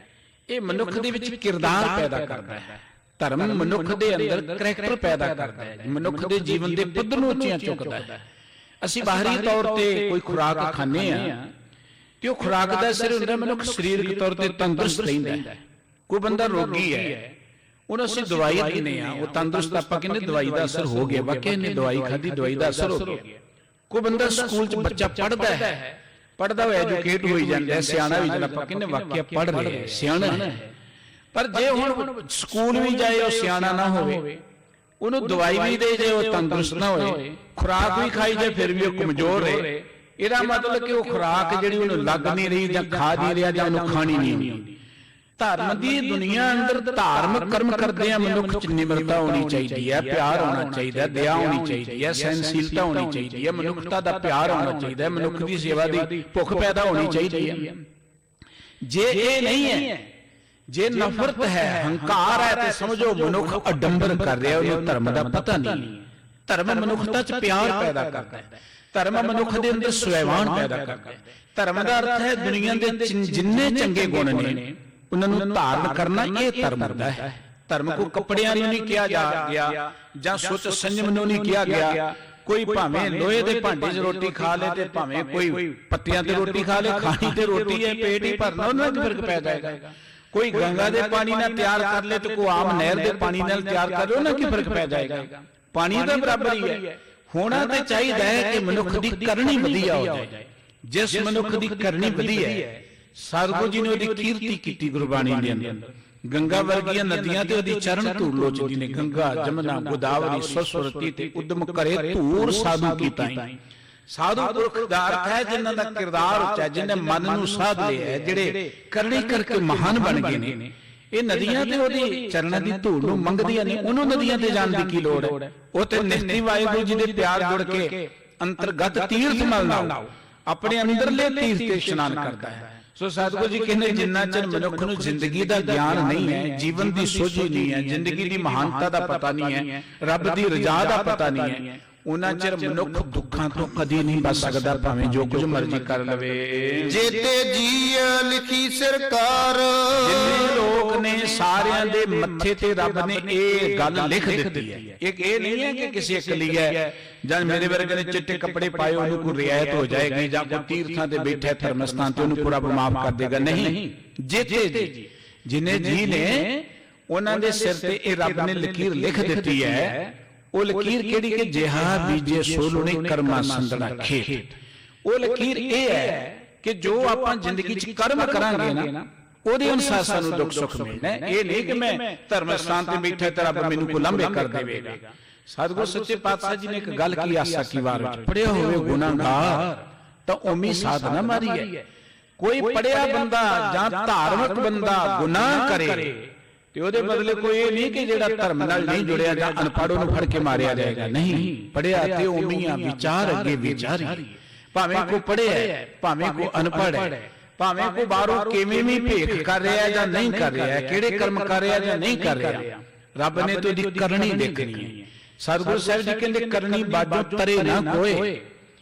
ਇਹ ਮਨੁੱਖ ਦੇ ਵਿੱਚ ਕਿਰਦਾਰ ਪੈਦਾ ਕਰਦਾ ਹੈ। ਧਰਮ ਮਨੁੱਖ ਦੇ ਅੰਦਰ ਕਰੈਕਟਰ ਪੈਦਾ ਕਰਦਾ ਹੈ, ਮਨੁੱਖ ਦੇ ਜੀਵਨ ਦੇ ਪੱਧਰ ਨੂੰ ਉੱਚੀਆਂ ਚੁੱਕਦਾ ਹੈ। ਅਸੀਂ ਬਾਹਰੀ ਤੌਰ ਤੇ ਕੋਈ ਖੁਰਾਕ ਖਾਂਦੇ ਆ ਤੇ ਉਹ ਖੁਰਾਕ ਦਾ ਅਸਰ ਹੁੰਦਾ, ਮਨੁੱਖ ਸਰੀਰਕ ਤੌਰ ਤੇ ਤੰਦਰੁਸਤ ਰਹਿੰਦਾ ਹੈ। ਕੋਈ ਬੰਦਾ ਰੋਗੀ ਹੈ, ਉਹਨੂੰ ਅਸੀਂ ਦਵਾਈ ਦਿੰਦੇ ਆ, ਉਹ ਤੰਦਰੁਸਤ, ਆਪਾਂ ਕਹਿੰਦੇ ਦਵਾਈ ਦਾ ਅਸਰ ਹੋ ਗਿਆ, ਵਾਕਿਆ ਇਹਨੇ ਦਵਾਈ ਖਾਧੀ, ਦਵਾਈ ਦਾ ਅਸਰ ਹੋ ਗਿਆ। ਕੋਈ ਬੰਦਾ ਸਕੂਲ 'ਚ ਬੱਚਾ ਪੜਦਾ ਹੋਇਆ ਐਜੂਕੇਟ ਹੋਈ ਜਾਂਦਾ, ਸਿਆਣਾ ਵੀ ਜਿਹੜਾ ਆਪਾਂ ਕਹਿੰਦੇ ਵਾਕਿਆ ਪੜ ਰਿਹਾ ਸਿਆਣਾ ਹੈ। ਪਰ ਜੇ ਹੁਣ ਸਕੂਲ ਵੀ ਜਾਏ ਉਹ ਸਿਆਣਾ ਨਾ ਹੋਵੇ, ਉਹਨੂੰ ਦਵਾਈ ਵੀ ਦੇ ਜੇ ਉਹ ਤੰਦਰੁਸਤ ਨਾ ਹੋਏ, ਖੁਰਾਕ ਵੀ ਖਾਈ ਜੇ ਫਿਰ ਵੀ ਉਹ ਕਮਜ਼ੋਰ ਰਹੇ, ਇਹਦਾ ਮਤਲਬ ਕਿ ਉਹ ਖੁਰਾਕ ਜਿਹੜੀ ਉਹਨੂੰ ਲੱਗ ਨਹੀਂ ਰਹੀ ਜਾਂ ਖਾ ਨਹੀਂ ਰਿਹਾ ਜਾਂ ਉਹਨੂੰ ਖਾਣੀ ਨਹੀਂ ਆਉਂਦੀ। ਧਰਮ ਦੀ ਦੁਨੀਆ ਅੰਦਰ ਧਾਰਮਿਕ ਕਰਮ ਕਰਦੇ ਆ ਮਨੁੱਖ ਚ ਨਿਮਰਤਾ ਹੋਣੀ ਚਾਹੀਦੀ ਹੈ, ਪਿਆਰ ਹੋਣਾ ਚਾਹੀਦਾ, ਦਇਆ ਹੋਣੀ ਚਾਹੀਦੀ ਹੈ, ਸਹਿਨਸ਼ੀਲਤਾ ਹੋਣੀ ਚਾਹੀਦੀ ਹੈ, ਮਨੁੱਖਤਾ ਦਾ ਪਿਆਰ ਹੋਣਾ ਚਾਹੀਦਾ ਹੈ, ਮਨੁੱਖ ਦੀ ਸੇਵਾ ਦੀ ਭੁੱਖ ਪੈਦਾ ਹੋਣੀ ਚਾਹੀਦੀ ਹੈ। ਜੇ ਇਹ ਨਹੀਂ ਹੈ, ਜੇ ਨਫ਼ਰਤ ਹੈ, ਹੰਕਾਰ ਹੈ, ਤੇ ਸਮਝੋ ਮਨੁੱਖ ਅਡੰਬਰ ਕਰ ਰਿਹਾ, ਉਹਨੂੰ ਧਰਮ ਦਾ ਪਤਾ ਨਹੀਂ। ਧਰਮ ਮਨੁੱਖਤਾ ਚ ਪਿਆਰ ਪੈਦਾ ਕਰਦਾ ਹੈ, ਧਰਮ ਮਨੁੱਖ ਦੇ ਅੰਦਰ ਸਵੈਵਾਨ ਪੈਦਾ ਕਰਦਾ ਹੈ। ਧਰਮ ਦਾ ਅਰਥ ਹੈ ਦੁਨੀਆ ਦੇ ਜਿੰਨੇ ਚੰਗੇ ਗੁਣ ਨੇ ਉਹਨਾਂ ਨੂੰ ਧਾਰਨ ਕਰਨਾ, ਇਹ ਧਰਮ ਹੁੰਦਾ ਹੈ। ਧਰਮ ਕੋ ਕੱਪੜਿਆਂ ਨੂੰ ਨਹੀਂ ਕਿਹਾ ਗਿਆ ਜਾਂ ਸੁੱਚ ਸੰਜਮ ਨੂੰ ਨਹੀਂ ਕਿਹਾ ਗਿਆ। ਕੋਈ ਭਾਵੇਂ ਲੋਹੇ ਦੇ ਭਾਂਡੇ 'ਚ ਰੋਟੀ ਖਾ ਲੇ ਤੇ ਭਾਵੇਂ ਕੋਈ ਪੱਤਿਆਂ ਤੇ ਰੋਟੀ ਖਾ ਲੇ, ਖਾਣੀ ਤੇ ਰੋਟੀ ਹੈ, ਪੇਟ ਹੀ ਭਰਨਾ, ਉਹਨਾਂ ਵਿੱਚ ਫਰਕ ਪੈ ਜਾਏਗਾ। ਕੋਈ ਗੰਗਾ ਦੇ ਪਾਣੀ ਨਾਲ ਤਿਆਰ ਕਰ ਲੇ ਤੇ ਕੋਈ ਆਮ ਨਹਿਰ ਦੇ ਪਾਣੀ ਨਾਲ ਤਿਆਰ ਕਰ ਲੇ, ਉਹਨਾਂ ਕੀ ਫਰਕ ਪੈ ਜਾਏਗਾ। ਪਾਣੀ ਤਾਂ ਬਰਾਬਰ ਹੀ ਹੈ। ਹੋਣਾ ਤਾਂ ਚਾਹੀਦਾ ਹੈ ਕਿ ਮਨੁੱਖ ਦੀ ਕਰਨੀ ਵਧੀਆ ਹੋ ਜਾਏ। ਜਿਸ ਮਨੁੱਖ ਦੀ ਕਰਨੀ ਵਧੀਆ ਹੈ, ਸਤਿਗੁਰੂ ਜੀ ਨੇ ਉਹਦੀ ਕੀਰਤੀ ਕੀਤੀ ਗੁਰਬਾਣੀ ਦੇ ਅੰਦਰ। ਗੰਗਾ ਵਰਗੀਆਂ ਨਦੀਆਂ ਤੇ ਉਹਦੀ ਚਰਨ ਧੂੜ ਲੋਚਦੀ ਨੇ। ਗੰਗਾ, ਜਮਨਾ, ਗੋਦਾਵਰੀ, ਸਰਸਵਤੀ ਤੇ ਉਦਮ ਕਰੇ ਧੂੜ ਸਾਧੂ ਕੀਤਾ। ਸਾਧੂ ਪੁਰਖ ਦਾ ਅਰਥ ਹੈ ਜਿਨ੍ਹਾਂ ਦਾ ਕਿਰਦਾਰ ਉੱਚਾ, ਜਿਨ੍ਹਾਂ ਮਨ ਨੂੰ ਸਾਧ ਲਿਆ, ਜਿਹੜੇ ਕਰਨੀ ਕਰਕੇ ਮਹਾਨ ਬਣ ਗਏ ਨੇ। ਇਹ ਨਦੀਆਂ ਤੇ ਉਹਦੀ ਚਰਨਾਂ ਦੀ ਧੂੜ ਨੂੰ ਮੰਗਦੀਆਂ ਨੇ, ਉਹਨੂੰ ਨਦੀਆਂ ਤੇ ਜਾਣ ਦੀ ਕੀ ਲੋੜ ਹੈ। ਉਹ ਤੇ ਨਿਸ਼ਚੈ ਵਾਹਿਗੁਰੂ ਜੀ ਦੇ ਪਿਆਰ ਜੁੜ ਕੇ ਅੰਤਰਗਤ ਤੀਰਥ ਮਲ ਨਾਲ ਆਪਣੇ ਅੰਦਰਲੇ ਤੀਰਥ ਤੇ ਇਸ਼ਨਾਨ ਕਰਦਾ ਹੈ। ਸੋ ਸਤਿਗੁਰੂ ਜੀ ਕਹਿੰਦੇ ਜਿੰਨਾ ਚਿਰ ਮਨੁੱਖ ਨੂੰ ਜ਼ਿੰਦਗੀ ਦਾ ਗਿਆਨ ਨਹੀਂ ਹੈ, ਜੀਵਨ ਦੀ ਸੋਝੀ ਨਹੀਂ ਹੈ, ਜ਼ਿੰਦਗੀ ਦੀ ਮਹਾਨਤਾ ਦਾ ਪਤਾ ਨਹੀਂ ਹੈ, ਰੱਬ ਦੀ ਰਜ਼ਾ ਦਾ ਪਤਾ ਨਹੀਂ ਹੈ, ਉਹਨਾਂ ਚਿਰ ਮਨੁੱਖ ਦੁੱਖਾਂ ਤੋਂ ਕਦੀ ਨਹੀਂ ਬਚ ਸਕਦਾ, ਭਾਵੇਂ ਜੋ ਕੁਝ ਮਰਜ਼ੀ ਕਰ ਲਵੇ। ਜੇਤੇ ਜੀ ਲਿਖੀ ਸਰਕਾਰ, ਜਿੰਨੇ ਲੋਕ ਨੇ ਸਾਰਿਆਂ ਦੇ ਮੱਥੇ ਤੇ ਰੱਬ ਨੇ ਇਹ ਗੱਲ ਲਿਖ ਦਿੱਤੀ ਹੈ। ਇਹ ਨਹੀਂ ਹੈ ਕਿ ਕਿਸੇ ਇੱਕ ਲਈ ਹੈ ਜਾਂ ਮੇਰੇ ਵਰਗੇ ਨੇ ਚਿੱਟੇ ਕੱਪੜੇ ਪਾਏ ਉਹਨੂੰ ਕੋਈ ਰਿਆਇਤ ਹੋ ਜਾਏਗੀ, ਜਾਂ ਕੋਈ ਤੀਰਥਾਂ ਤੇ ਬੈਠੇ ਧਰਮ ਸਥਾਨ ਤੇ ਉਹਨੂੰ ਪੂਰਾ ਮਾਫ ਕਰ ਦੇਗਾ। ਨਹੀਂ, ਜਿੱਥੇ ਜਿਨੇ ਜੀ ਨੇ ਉਹਨਾਂ ਦੇ ਸਿਰ ਤੇ ਇਹ ਰੱਬ ਨੇ ਲਕੀਰ ਲਿਖ ਦਿੱਤੀ ਹੈ। ਉਹ ਲਕੀਰ ਕਿਹੜੀ ਕਿ ਜਿਹਾ ਬੀਜੇ ਸੋ ਲੁਣੇ ਕਰਮਾਂ ਸੰਦਣਾ ਖੇਤ। ਉਹ ਲਕੀਰ ਇਹ ਹੈ ਕਿ ਜੋ ਆਪਾਂ ਜ਼ਿੰਦਗੀ 'ਚ ਕਰਮ ਕਰਾਂਗੇ ਨਾ, ਉਹਦੇ ਅਨੁਸਾਰ ਸਾਨੂੰ ਦੁੱਖ ਸੁੱਖ ਮਿਲਣਾ। ਇਹ ਨਹੀਂ ਕਿ ਮੈਂ ਧਰਮ ਸਥਾਨ ਤੇ ਬੈਠਾ ਤੇ ਰੱਬ ਮੈਨੂੰ ਕੋ ਲਾਂਭੇ ਕਰ ਦੇਵੇਗਾ। ਸਤਿਗੁਰੂ ਸੱਚੇ ਪਾਤਸ਼ਾਹ ਜੀ ਨੇ ਇੱਕ ਗੱਲ ਕੀ ਆਸਾ ਕੀ ਵਾਰ ਵਿੱਚ, ਪੜਿਆ ਹੋਵੇ ਗੁਨਾਹਗਾਰ ਤਾਂ ਉਮੀ ਸਾਧਨਾ ਮਾਰੀ ਹੈ। ਕੋਈ ਪੜਿਆ ਬੰਦਾ ਜਾਂ ਧਾਰਮਿਕ ਬੰਦਾ ਗੁਨਾਹ ਕਰੇ ਤੇ ਉਹਦੇ ਬਦਲੇ ਕੋਈ ਇਹ ਨਹੀਂ ਕਿ ਜਿਹੜਾ ਧਰਮ ਨਾਲ ਨਹੀਂ ਜੁੜਿਆ ਜਾਂ ਅਨਪੜ੍ਹ ਨੂੰ ਫੜ ਕੇ ਮਾਰਿਆ ਜਾਏਗਾ। ਨਹੀਂ, ਪੜਿਆ ਤੇ ਉਮੀਆਂ ਵਿਚਾਰ ਅੱਗੇ ਵਿਚਾਰੀ। ਭਾਵੇਂ ਕੋ ਪੜਿਆ, ਭਾਵੇਂ ਕੋ ਅਨਪੜ੍ਹ ਹੈ, ਭਾਵੇਂ ਕੋ ਬਾਹਰੋਂ ਕਿਵੇਂ ਵੀ ਭੇਖ ਕਰ ਰਿਹਾ ਜਾਂ ਨਹੀਂ ਕਰ ਰਿਹਾ, ਕਿਹੜੇ ਕਰਮ ਕਰ ਰਿਹਾ ਜਾਂ ਨਹੀਂ ਕਰ ਰਿਹਾ, ਰੱਬ ਨੇ ਤੇ ਉਹਦੀ ਕਰਨੀ ਦੇਖਣੀ ਹੈ। ਸਤਿਗੁਰੂ ਸਾਹਿਬ ਜੀ ਕਹਿੰਦੇ ਕਰਨੀ ਬਾਜੋ ਤਰੇ ਨਾ ਕੋਏ,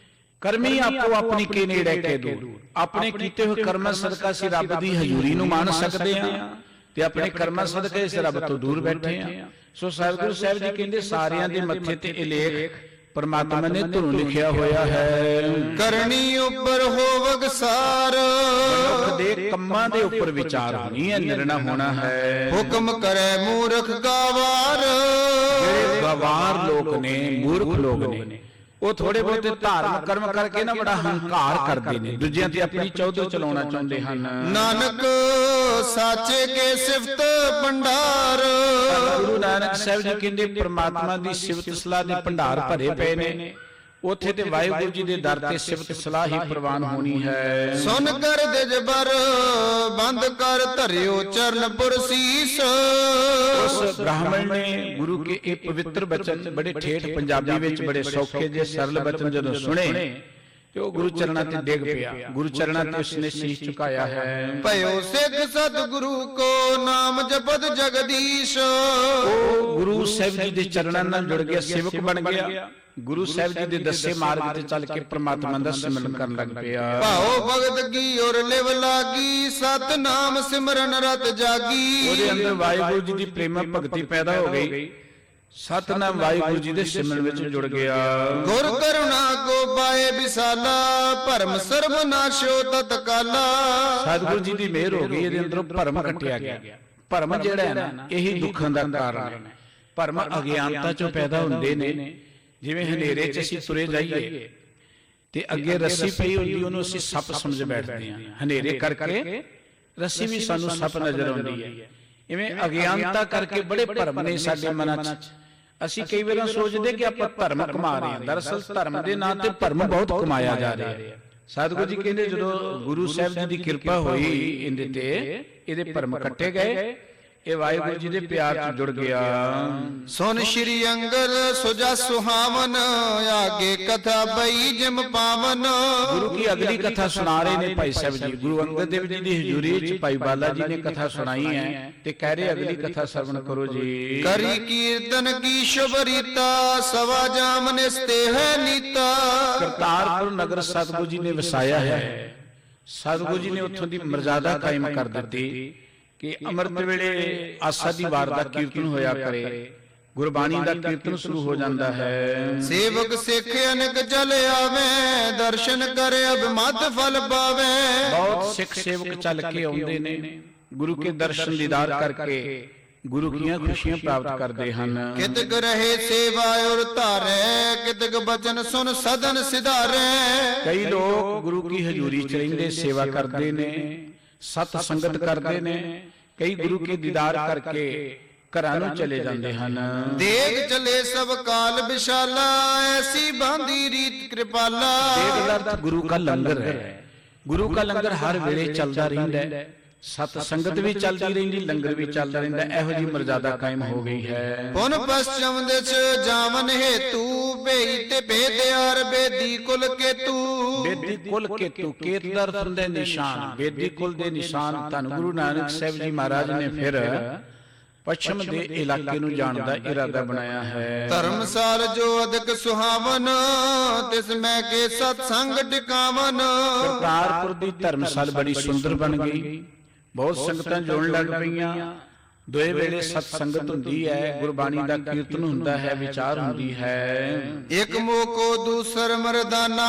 ਕਰਮੀ ਆਪੋ ਆਪਣੀ ਕੇ ਨੇੜੇ ਕੇ ਦੂਰ। ਆਪਣੇ ਕੀਤੇ ਹੋਏ ਕਰਮਾਂ ਸਦਕਾ ਅਸੀਂ ਰੱਬ ਦੀ ਹਜ਼ੂਰੀ ਨੂੰ ਮਾਣ ਸਕਦੇ ਹਾਂ ਤੇ ਆਪਣੇ ਕਰਮਾਂ ਸਦਕੇ ਇਸ ਰੱਬ ਤੋਂ ਦੂਰ ਬੈਠੇ ਹਾਂ। ਸੋ ਸਤਿਗੁਰੂ ਸਾਹਿਬ ਜੀ ਕਹਿੰਦੇ ਸਾਰਿਆਂ ਦੇ ਮੱਥੇ ਤੇ ਇਹ ਲੇਖ ਪਰਮਾਤਮਾ ਨੇ ਧੁਨ ਲਿਖਿਆ ਹੋਇਆ ਹੈ। ਕਰਨੀ ਉੱਪਰ ਹੋਵਗਸਾਰ, ਮਨੁੱਖ ਦੇ ਕੰਮਾਂ ਦੇ ਉੱਪਰ ਵਿਚਾਰ ਹੋਣੀ ਹੈ, ਨਿਰਣਾ ਹੋਣਾ ਹੈ। ਹੁਕਮ ਕਰੇ ਮੂਰਖ ਗਵਾਰ, ਜਿਹੜੇ ਗਵਾਰ ਲੋਕ ਨੇ, ਮੂਰਖ ਲੋਕ ਨੇ, ਉਹ ਥੋੜੇ ਬਹੁਤੇ ਧਾਰਮਿਕ ਕਰਮ ਕਰਕੇ ਨਾ ਬੜਾ ਹੰਕਾਰ ਕਰਦੇ ਨੇ, ਦੂਜਿਆਂ ਤੇ ਆਪਣੀ ਚੌਧਰ ਚਲਾਉਣਾ ਚਾਹੁੰਦੇ ਹਨ। ਨਾਨਕ ਸਾਚੇ ਕੇ ਸਿਫਤ ਭੰਡਾਰ, ਗੁਰੂ ਨਾਨਕ ਸਾਹਿਬ ਜੀ ਕਹਿੰਦੇ ਪ੍ਰਮਾਤਮਾ ਦੀ ਸਿਫਤ ਸਲਾਹ ਦੇ ਭੰਡਾਰ ਭਰੇ ਪਏ ਨੇ। ਉੱਥੇ ਤੇ ਵਾਹਿਗੁਰੂ ਜੀ ਦੇ ਦਰ ਤੇ ਸਿਫਤ ਸਲਾਹ ਹੀ ਪ੍ਰਵਾਨ ਹੋਣੀ ਹੈ। ਸੁਨ ਕਰ ਦੇ ਜਬਰ ਬੰਦ ਕਰ ਧਰਿਓ ਚਰਨਪੁਰ ਸੀਸ। ਉਸ ਬ੍ਰਾਹਮਣ ਨੇ ਗੁਰੂ ਕੇ ਇਹ ਪਵਿੱਤਰ ਬਚਨ ਬੜੇ ਠੇਠ ਪੰਜਾਬੀ ਵਿੱਚ ਬੜੇ ਸੌਖੇ ਜਿਹੇ ਸਰਲ ਬਚਨ ਜਦੋਂ ਸੁਣੇ ਤੇ ਉਹ ਗੁਰੂ ਚਰਨਾਂ ਤੇ ਡਿੱਗ ਪਿਆ। ਗੁਰੂ ਚਰਨਾਂ ਤੇ ਉਸਨੇ ਸੀਸ ਝੁਕਾਇਆ ਹੈ। ਭਇਓ ਸਿੱਖ ਸਤਿਗੁਰੂ ਕੋ ਨਾਮ ਜਪਤ ਜਗਦੀਸ਼। ਉਹ ਗੁਰੂ ਸਾਹਿਬ ਜੀ ਦੇ ਚਰਨਾਂ ਨਾਲ ਜੁੜ ਗਿਆ, ਸੇਵਕ ਬਣ ਗਿਆ। ਗੁਰੂ ਸਾਹਿਬ ਜੀ ਦੇ ਦੱਸੇ ਮਾਰਗ ਤੇ ਚੱਲ ਕੇ ਪ੍ਰਮਾਤਮਾ ਦਾ ਸਿਮਰਨ ਕਰਨ ਲੱਗ ਪਿਆ। ਭਾਉ ਭਗਤ ਕੀ ਔਰ ਲਿਵ ਲਾਗੀ, ਸਤ ਨਾਮ ਸਿਮਰਨ ਰਤ ਜਾਗੀ। ਉਹਦੇ ਅੰਦਰ ਵਾਹਿਗੁਰੂ ਜੀ ਦੀ ਪ੍ਰੇਮ ਭਗਤੀ ਪੈਦਾ ਹੋ ਗਈ, ਸਤਨਾਮ ਵਾਹਿਗੁਰੂ ਜੀ ਦੇ ਸਿਮਰਨ ਵਿੱਚ ਜੁੜ ਗਿਆ। ਗੁਰ ਕਰੁਣਾ ਕੋ ਪਾਏ ਵਿਸਾਲਾ, ਭਰਮ ਸਰਬ ਨਾਸ਼ੋ ਤਤਕਾਲਾ। ਸਤਿਗੁਰੂ ਜੀ ਦੀ ਮਿਹਰ ਹੋ ਗਈ, ਇਹਦੇ ਅੰਦਰੋਂ ਭਰਮ ਕੱਟਿਆ ਗਿਆ। ਭਰਮ ਜਿਹੜਾ ਹੈ ਨਾ, ਇਹੀ ਦੁੱਖਾਂ ਦਾ ਕਾਰਨ ਹੈ। ਭਰਮ ਅਗਿਆਨਤਾ ਚੋਂ ਪੈਦਾ ਹੁੰਦੇ ਨੇ। ਜਿਵੇਂ ਹਨੇਰੇ 'ਚ ਅਸੀਂ ਤੁਰੇ ਜਾਈਏ, ਤੇ ਅੱਗੇ ਰੱਸੀ ਪਈ ਹੁੰਦੀ ਉਹਨੂੰ ਅਸੀਂ ਸੱਪ ਸਮਝ ਬੈਠਦੇ ਹਾਂ। ਹਨੇਰੇ ਕਰਕੇ ਰੱਸੀ ਵੀ ਸਾਨੂੰ ਸੱਪ ਨਜ਼ਰ ਆਉਂਦੀ ਹੈ। ਇਵੇਂ ਅਗਿਆਨਤਾ ਕਰਕੇ ਬੜੇ ਭਰਮ ਨੇ ਸਾਡੇ ਮਨਾਂ 'ਚ। ਅਸੀਂ ਕਈ ਵਾਰ ਸੋਚਦੇ ਕਿ ਆਪਾਂ ਧਰਮ ਕਮਾ ਰਹੇ ਹਾਂ, ਦਰਅਸਲ ਧਰਮ ਦੇ ਨਾਂ ਤੇ ਭਰਮ ਬਹੁਤ ਕਮਾਇਆ ਜਾ ਰਿਹਾ ਹੈ। ਸਤਿਗੁਰੂ ਜੀ ਕਹਿੰਦੇ ਜਦੋਂ ਗੁਰੂ ਸਾਹਿਬ ਜੀ ਦੀ ਕਿਰਪਾ ਹੋਈ ਇਹਦੇ ਤੇ, ਇਹਦੇ ਭਰਮ ਕੱਟੇ ਗਏ, ਇਹ ਵਾਹਿਗੁਰੂ ਜੀ ਦੇ ਪਿਆਰ 'ਚ ਜੁੜ ਗਿਆ। ਸੁਨ ਸ਼੍ਰੀ ਅੰਗਦ ਸੁਜਾ ਸੁਹਾਵਨ, ਆਗੇ ਕਥਾ ਬਈ ਜਿਮ ਪਾਵਨ। ਗੁਰੂ ਕੀ ਅਗਲੀ ਕਥਾ ਸੁਣਾ ਰਹੇ ਨੇ ਭਾਈ ਸਾਹਿਬ ਜੀ। ਗੁਰੂ ਅੰਗਦ ਦੇਵ ਜੀ ਦੀ ਹਜ਼ੂਰੀ 'ਚ ਭਾਈ ਬਾਲਾ ਜੀ ਨੇ ਕਥਾ ਸੁਣਾਈ ਹੈ ਤੇ ਕਹਿ ਰਹੇ ਅਗਲੀ ਕਥਾ ਸਰਵਣ ਕਰੋ ਜੀ। ਕਰੀ ਕੀਰਤਨ ਕੀ ਸ਼ੁਭ ਰੀਤਾ, ਸਵਾ ਜਾਮ ਨਿਸਤੇ ਹੈ ਨੀਤਾ। ਕਰਤਾਰਪੁਰ ਨਗਰ ਸਤਿਗੁਰੂ ਜੀ ਨੇ ਵਸਾਇਆ ਹੈ। ਸਤਿਗੁਰੂ ਜੀ ਨੇ ਉੱਥੋਂ ਦੀ ਮਰਜ਼ਾਦਾ ਕਾਇਮ ਕਰ ਦਿੱਤੀ ਕਿ ਅੰਮ੍ਰਿਤ ਵੇਲੇ ਆਸਾ ਦੀ ਵਾਰ ਦਾ ਕੀਰਤਨ ਹੋਇਆ ਕਰੇ, ਗੁਰਬਾਣੀ ਦਾ ਕੀਰਤਨ ਸ਼ੁਰੂ ਹੋ ਜਾਂਦਾ ਹੈ। ਸੇਵਕ ਸਿੱਖ ਅਨਕ ਚਲ ਆਵੇ, ਦਰਸ਼ਨ ਕਰੇ ਅਬਿਮਤ ਫਲ ਪਾਵੇ। ਬਹੁਤ ਸਿੱਖ ਸੇਵਕ ਚੱਲ ਕੇ ਆਉਂਦੇ ਨੇ, ਗੁਰੂ ਕੇ ਦਰਸ਼ਨ ਦੀਦਾਰ ਕਰਕੇ ਗੁਰੂ ਦੀਆਂ ਖੁਸ਼ੀਆਂ ਪ੍ਰਾਪਤ ਕਰਦੇ ਹਨ। ਕਿਤਕ ਰਹੇ ਸੇਵਾ ਔਰ ਧਾਰੇ, ਕਿਤਕ ਬਚਨ ਸੁਨ ਸਦਨ ਸਿਧਾਰੇ। ਕਈ ਲੋਕ ਗੁਰੂ ਕੀ ਹਜ਼ੂਰੀ 'ਚ ਰਹਿੰਦੇ ਸੇਵਾ ਕਰਦੇ ਨੇ, ਸਤ ਸੰਗਤ ਕਰਦੇ ਨੇ। ਕਈ ਗੁਰੂ ਕੇ ਦੀਦਾਰ ਕਰਕੇ ਘਰਾਂ ਨੂੰ ਚਲੇ ਜਾਂਦੇ ਹਨ। ਦੇਖ ਚਲੇ ਸਭ ਕਾਲ ਵਿਸ਼ਾਲਾ, ਐਸੀ ਬਾਂਦੀ ਰੀਤ ਕਿਰਪਾਲਾ। ਦੇਖ ਦਾ ਅਰਥ ਗੁਰੂ ਕਾ ਲੰਗਰ ਹੈ। ਗੁਰੂ ਕਾ ਲੰਗਰ ਹਰ ਵੇਲੇ ਚੱਲਦਾ ਰਹਿੰਦਾ ਹੈ, ਸਤ ਸੰਗਤ ਵੀ ਚੱਲਦੀ ਰਹਿੰਦੀ, ਲੰਗਰ ਵੀ ਚੱਲਦਾ ਰਹਿੰਦਾ। ਇਹੋ ਜਿਹੀ ਮਰਜ਼ਾਦਾ ਕਾਇਮ ਹੋ ਗਈ ਹੈ। ਪੁਨ ਪਛਮ ਦਿਸ ਜਾਵਨ ਹੇਤੂ, ਭੇਈ ਤੇ ਭੇਦਿਆਰ ਬੇਦੀ ਕੁਲ ਕੇਤੂ। ਬੇਦੀ ਕੁਲ ਕੇਤੂ, ਕੇਤ ਦਾ ਅਰਥ ਹੁੰਦਾ ਨਿਸ਼ਾਨ, ਬੇਦੀ ਕੁਲ ਦੇ ਨਿਸ਼ਾਨ। ਧੰਨ ਗੁਰੂ ਨਾਨਕ ਸਾਹਿਬ ਜੀ ਮਹਾਰਾਜ ਨੇ ਫਿਰ ਪੱਛਮ ਦੇ ਇਲਾਕੇ ਨੂੰ ਜਾਣ ਦਾ ਇਰਾਦਾ ਬਣਾਇਆ ਹੈ। ਧਰਮਸਾਲ ਜੋ ਅਦਕ ਸੁਹਾਵਨ, ਤਿਸ ਮੈਂ ਕੇ ਸਤ ਸੰਗ ਟਿਕਾਵਨ। ਕਰਤਾਰਪੁਰ ਦੀ ਧਰਮਸਾਲ ਬੜੀ ਸੁੰਦਰ ਬਣ ਗਈ, ਬਹੁਤ ਸੰਗਤਾਂ ਜੁੜਨ ਲੱਗ ਪਈਆਂ। ਦੋਏ ਵੇਲੇ ਸਤ ਸੰਗਤ ਹੁੰਦੀ ਹੈ, ਗੁਰਬਾਣੀ ਦਾ ਕੀਰਤਨ ਹੁੰਦਾ ਹੈ, ਵਿਚਾਰ ਹੁੰਦੀ ਹੈ। ਇੱਕ ਮੋਕੋ ਦੂਸਰ ਮਰਦਾਨਾ,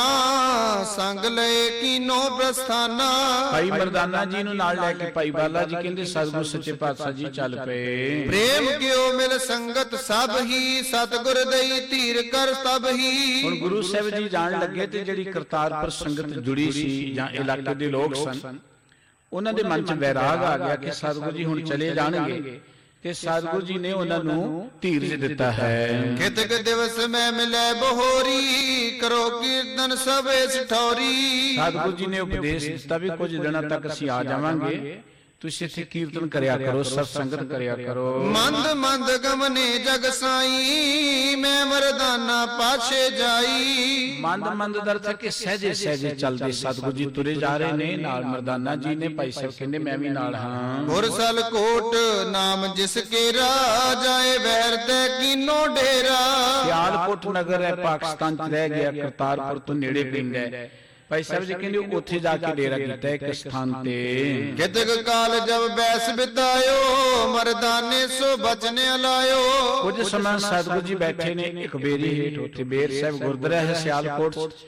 ਸੰਗ ਲਏ ਕੀਨੋ ਪ੍ਰਸਥਾਨਾ। ਭਾਈ ਮਰਦਾਨਾ ਜੀ ਨੂੰ ਨਾਲ ਲੈ ਕੇ ਭਾਈ ਬਾਲਾ ਜੀ ਕਹਿੰਦੇ ਸਤਿਗੁਰ ਸੱਚੇ ਪਾਤਸ਼ਾਹ ਜੀ ਚੱਲ ਪਏ। ਪ੍ਰੇਮ ਕਿਉ ਮਿਲ ਸੰਗਤ ਸਭ ਹੀ, ਸਤਿਗੁਰ ਦਈ ਧੀਰ ਕਰ ਸਭ ਹੀ। ਹੁਣ ਗੁਰੂ ਸਾਹਿਬ ਜੀ ਜਾਣ ਲੱਗੇ ਤੇ ਜਿਹੜੀ ਕਰਤਾਰਪੁਰ ਸੰਗਤ ਜੁੜੀ ਸੀ ਜਾਂ ਇਲਾਕੇ ਦੇ ਲੋਕ ਸਨ, ਉਹਨਾਂ ਦੇ ਮਨ 'ਚ ਵੈਰਾਗ ਆ ਗਿਆ ਕਿ ਸਤਿਗੁਰੂ ਜੀ ਹੁਣ ਚਲੇ ਜਾਣਗੇ, ਤੇ ਸਤਿਗੁਰੂ ਜੀ ਨੇ ਉਹਨਾਂ ਨੂੰ ਧੀਰਜ ਦਿੱਤਾ ਹੈ। ਕਿਤਕ ਦਿਵਸ ਮੈਂ ਮਿਲੇ ਬਹੋਰੀ, ਕਰੋ ਕੀਰਤਨ ਸਭ ਇਸ ਠੌਰੀ। ਸਤਿਗੁਰੂ ਜੀ ਨੇ ਉਪਦੇਸ਼ ਦਿੱਤਾ ਵੀ ਕੁਝ ਦਿਨਾਂ ਤੱਕ ਅਸੀਂ ਆ ਜਾਵਾਂਗੇ, ਤੁਸੀਂ ਇੱਥੇ ਕੀਰਤਨ ਕਰਿਆ ਕਰੋ, ਸਤ ਸੰਗਤ ਕਰਿਆ ਕਰੋ। ਮੰਦ ਮੰਦ ਗਮਨੇ ਜਗ ਸਾਈ, ਮੈਂ ਮਰਦਾਨਾ ਪਾਛੇ ਜਾਈ। ਮੰਦ ਮੰਦ ਦਾ ਅਰਥ ਹੈ ਕਿ ਸਹਿਜੇ ਸਹਿਜੇ ਚੱਲਦੇ ਸਤਿਗੁਰੂ ਜੀ ਤੁਰੇ ਜਾ ਰਹੇ ਨੇ, ਨਾਲ ਮਰਦਾਨਾ ਜੀ ਨੇ। ਭਾਈ ਸਾਹਿਬ ਕਹਿੰਦੇ ਮੈਂ ਵੀ ਨਾਲ ਹਾਂ। ਗੁਰਸਲ ਕੋਟ ਨਾਮ ਜਿਸ ਕੇ ਰਾਜਾਏ, ਬਹਿਰ ਤੇ ਕੀਨੋ ਡੇਰਾ। ਸਿਆਲਕੋਟ ਨਗਰ ਹੈ, ਪਾਕਿਸਤਾਨ 'ਚ ਰਹਿ ਗਿਆ, ਕਰਤਾਰਪੁਰ ਤੋਂ ਨੇੜੇ ਪੈਂਦਾ ਹੈ। ਭਾਈ ਸਾਹਿਬ ਜੀ ਕਹਿੰਦੇ ਉੱਥੇ ਜਾ ਕੇ ਡੇਰਾ ਕੀਤਾ ਇੱਕ ਸਥਾਨ ਤੇ। ਕਿਤਕ ਕਾਲ ਜਬ ਬੈਸ ਬਿਤਾਇਓ, ਮਰਦਾਨੇ ਸੋ ਬਚਨ ਅਲਾਇਓ। ਕੁਝ ਸਮਾਂ ਸਤਿਗੁਰੂ ਜੀ ਬੈਠੇ ਨੇ ਇੱਕ ਬੇਰੀ ਹੇਠ, ਉੱਥੇ ਬੇਰ ਸਾਹਿਬ ਗੁਰਦੁਆਰਾ ਹੈ ਸਿਆਲਕੋਟ 'ਚ।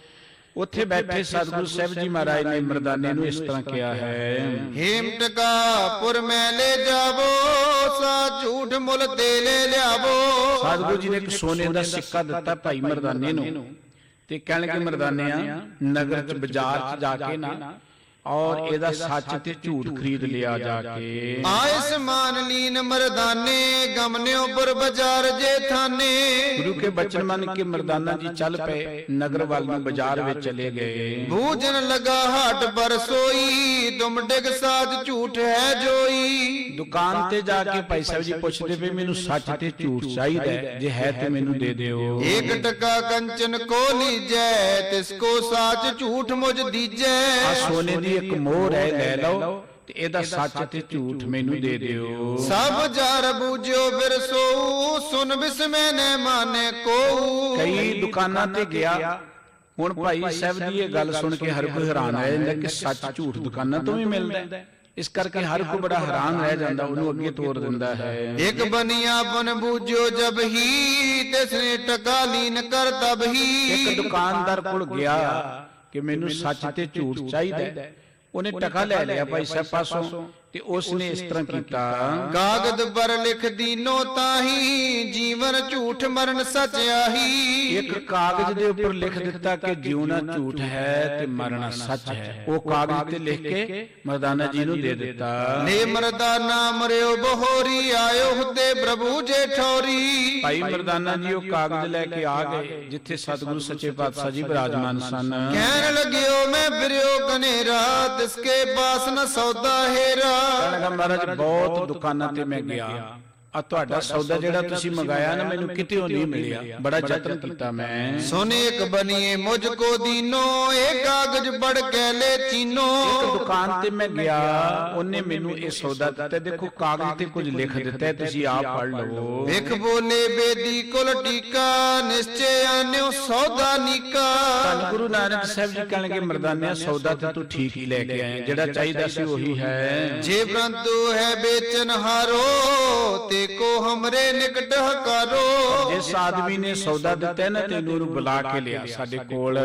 ਉੱਥੇ ਬੈਠੇ ਸਤਿਗੁਰੂ ਸਾਹਿਬ ਜੀ ਮਹਾਰਾਜ ਨੇ ਮਰਦਾਨੇ ਨੂੰ ਇਸ ਤਰ੍ਹਾਂ ਕਿਹਾ ਹੈ। ਹੇਮਟਕਾ ਪੁਰ ਮੈਂ ਲੈ ਜਾਵੋ, ਸਾ ਝੂਠ ਮੁੱਲ ਤੇ ਲੈ ਲਿਆਵੋ। ਸਤਿਗੁਰੂ ਜੀ ਨੇ ਇੱਕ ਸੋਨੇ ਦਾ ਸਿੱਕਾ ਦਿੱਤਾ ਭਾਈ ਮਰਦਾਨੇ ਨੂੰ, ਤੇ ਕਹਿਣ ਲੱਗੇ ਮਰਦਾਨਿਆਂ, ਨਗਰ 'ਚ ਬਾਜ਼ਾਰ 'ਚ ਜਾ ਕੇ ਨਾ ਔਰ ਇਹਦਾ ਸੱਚ ਤੇ ਝੂਠ ਖਰੀਦ ਲਿਆ ਜਾ ਕੇ। ਆਏ ਸਮਾਨ ਲੀਨ ਮਰਦਾਨੇ, ਗਮਨਿਓ ਪੁਰ ਬਾਜ਼ਾਰ ਜੇ ਥਾਨੇ। ਗੁਰੂ ਕੇ ਬਚਨ ਮੰਨ ਕੇ ਮਰਦਾਨਾ ਜੀ ਚੱਲ ਪਏ, ਨਗਰ ਵੱਲ ਨੂੰ ਬਾਜ਼ਾਰ ਵਿੱਚ ਚਲੇ ਗਏ। ਬੂਝਣ ਲਗਾ ਹਟ ਪਰ ਸੋਈ, ਤੁਮ ਡਿਗ ਸਾਜ ਝੂਠ ਹੈ ਜੋਈ। ਦੁਕਾਨ ਤੇ ਜਾ ਕੇ ਭਾਈ ਸਾਹਿਬ ਜੀ ਪੁੱਛਦੇ ਪਏ ਮੈਨੂੰ ਸੱਚ ਤੇ ਝੂਠ ਚਾਹੀਦਾ, ਜੇ ਹੈ ਤੇ ਮੈਨੂੰ ਦੇ ਦਿਓ। ਏਕ ਟਕਾ ਕੰਚਨ ਕੋ ਲੀਜੈ, ਤਿਸ ਕੋ ਸਾਚ ਝੂਠ ਮੁਝ ਦੀਜੈ। ਆ ਸੋਨੇ ਦੀ ਇੱਕ ਮੋਹਰ ਹੈ, ਲੈ ਲਓ ਤੇ ਇਹਦਾ ਸੱਚ ਤੇ ਝੂਠ ਮੈਨੂੰ ਦੇ ਦਿਓ। ਸਭ ਜਰ ਬੂਝਿਓ ਫਿਰ ਸੋ, ਸੁਨ ਬਿਸਮੈ ਨੇ ਮਾਨੇ ਕੋ। ਕਈ ਦੁਕਾਨਾਂ ਤੇ ਗਿਆ, ਹੁਣ ਭਾਈ ਸਾਹਿਬ ਦੀ ਇਹ ਗੱਲ ਸੁਣ ਕੇ ਹਰ ਕੋਈ ਹੈਰਾਨ ਰਹਿ ਜਾਂਦਾ ਕਿ ਸੱਚ ਝੂਠ ਦੁਕਾਨਾਂ ਤੋਂ ਵੀ ਮਿਲਦਾ ਹੈ। ਇਸ ਕਰਕੇ ਹਰ ਕੋਈ ਬੜਾ ਹੈਰਾਨ ਰਹਿ ਜਾਂਦਾ, ਉਹਨੂੰ ਅੱਗੇ ਤੋਰ ਦਿੰਦਾ ਹੈ। ਇੱਕ ਬਨੀਆ ਬਨ ਬੂਝਿਓ ਜਬ ਹੀ, ਤਿਸਨੇ ਟਕਾ ਲੀਨ ਕਰ ਤਬ ਹੀ। ਇੱਕ ਦੁਕਾਨਦਾਰ ਕੋਲ ਗਿਆ ਕਿ ਮੈਨੂੰ ਸੱਚ ਤੇ ਝੂਠ ਚਾਹੀਦਾ, ਉਹਨੇ ਟਕਾ ਲੈ ਲਿਆ ਭਾਈ ਸਾਹਿਬ ਪਾਸੋਂ, ਤੇ ਉਸ ਨੇ ਇਸ ਤਰ੍ਹਾਂ ਕੀਤਾ। ਕਾਗਦ ਪਰ ਲਿਖ ਦੀਨੋ ਤਾਹੀ, ਜੀਵਨ ਝੂਠ ਮਰਨ ਸੱਚ ਆਹੀ। ਇੱਕ ਕਾਗਜ਼ ਦੇ ਉੱਪਰ ਲਿਖ ਦਿੱਤਾ ਕਿ ਜਿਉਣਾ ਝੂਠ ਹੈ ਤੇ ਮਰਨਾ ਸੱਚ ਹੈ। ਉਹ ਕਾਗਜ਼ ਤੇ ਲਿਖ ਕੇ ਮਰਦਾਨਾ ਜੀ ਨੂੰ ਦੇ ਦਿੱਤਾ। ਨੇ ਮਰਦਾਨਾ ਮਰਿਓ ਬਹੋਰੀ, ਆਇਓ ਹੁਦੇ ਪ੍ਰਭੂ ਜੇ ਠੌਰੀ। ਭਾਈ ਮਰਦਾਨਾ ਜੀ ਉਹ ਕਾਗਜ਼ ਲੈ ਕੇ ਆ ਗਏ ਜਿੱਥੇ ਸਤਿਗੁਰੂ ਸੱਚੇ ਪਾਤਸ਼ਾਹ ਜੀ ਬਿਰਾਜਮਾਨ ਸਨ। ਕਹਿਣ ਲੱਗਿਓ ਮੈਂ ਫਿਰਿਓ ਕਨੇਰਾ, ਤਿਸਕੇ ਪਾਸ ਨ ਸੌਦਾ ਹੈਰਾ। ਕਹਿੰਦਾ ਮਹਾਰਾਜ ਬਹੁਤ ਦੁਕਾਨਾਂ ਤੇ ਮੈਂ ਗਿਆ, ਆ ਤੁਹਾਡਾ ਸੌਦਾ ਜਿਹੜਾ ਤੁਸੀਂ ਮੰਗਾਇਆ ਨਾ ਮੈਨੂੰ ਕਿਤੇ ਨਹੀਂ ਮਿਲਿਆ, ਬੜਾ ਯਤਨ ਕੀਤਾ ਮੈਂ। ਸੋਨੇ ਇੱਕ ਬਨੀਏ ਮੁਝ ਕੋ ਦੀਨੋ, ਇਹ ਕਾਗਜ਼ ਪੜ ਕੇ ਲੈ ਚੀਨੋ। ਇੱਕ ਦੁਕਾਨ ਤੇ ਮੈਂ ਗਿਆ, ਉਹਨੇ ਮੈਨੂੰ ਇਹ ਸੌਦਾ ਦਿੱਤਾ। ਦੇਖੋ ਕਾਗਜ਼ ਤੇ ਕੁਝ ਲਿਖ ਦਿੱਤਾ ਹੈ, ਤੁਸੀਂ ਆਪ ਪੜ ਲਵੋ। ਵੇਖ ਬੋਲੇ ਬੇਦੀ ਕੁਲ ਟੀਕਾ, ਨਿਸ਼ਚੈ ਆਨਿਓ ਸੌਦਾ ਨੀਕਾ। ਧੰਨ ਗੁਰੂ ਨਾਨਕ ਸਾਹਿਬ ਜੀ ਕਹਿਣਗੇ ਮਰਦਾਨਿਆ ਸੌਦਾ ਤੇ ਤੂੰ ਠੀਕ ਹੀ ਲੈ ਕੇ ਆਇਆ, ਜਿਹੜਾ ਚਾਹੀਦਾ ਸੀ ਉਹੀ ਹੈ। ਜੇ ਪ੍ਰੰਤੂ ਹੈ ਵੇਚਨ ਹਾਰੋ, ਤੇ ਕੋ ਹਮਰੇ ਨਿਕਟ ਹਕਾਰੋ। ਜਿਸ ਆਦਮੀ ਨੇ ਸੌਦਾ ਦਿੱਤਾ ਨਾ ਤੈਨੂੰ ਉਹਨੂੰ ਬੁਲਾ ਕੇ ਲਿਆ ਸਾਡੇ ਕੋਲ।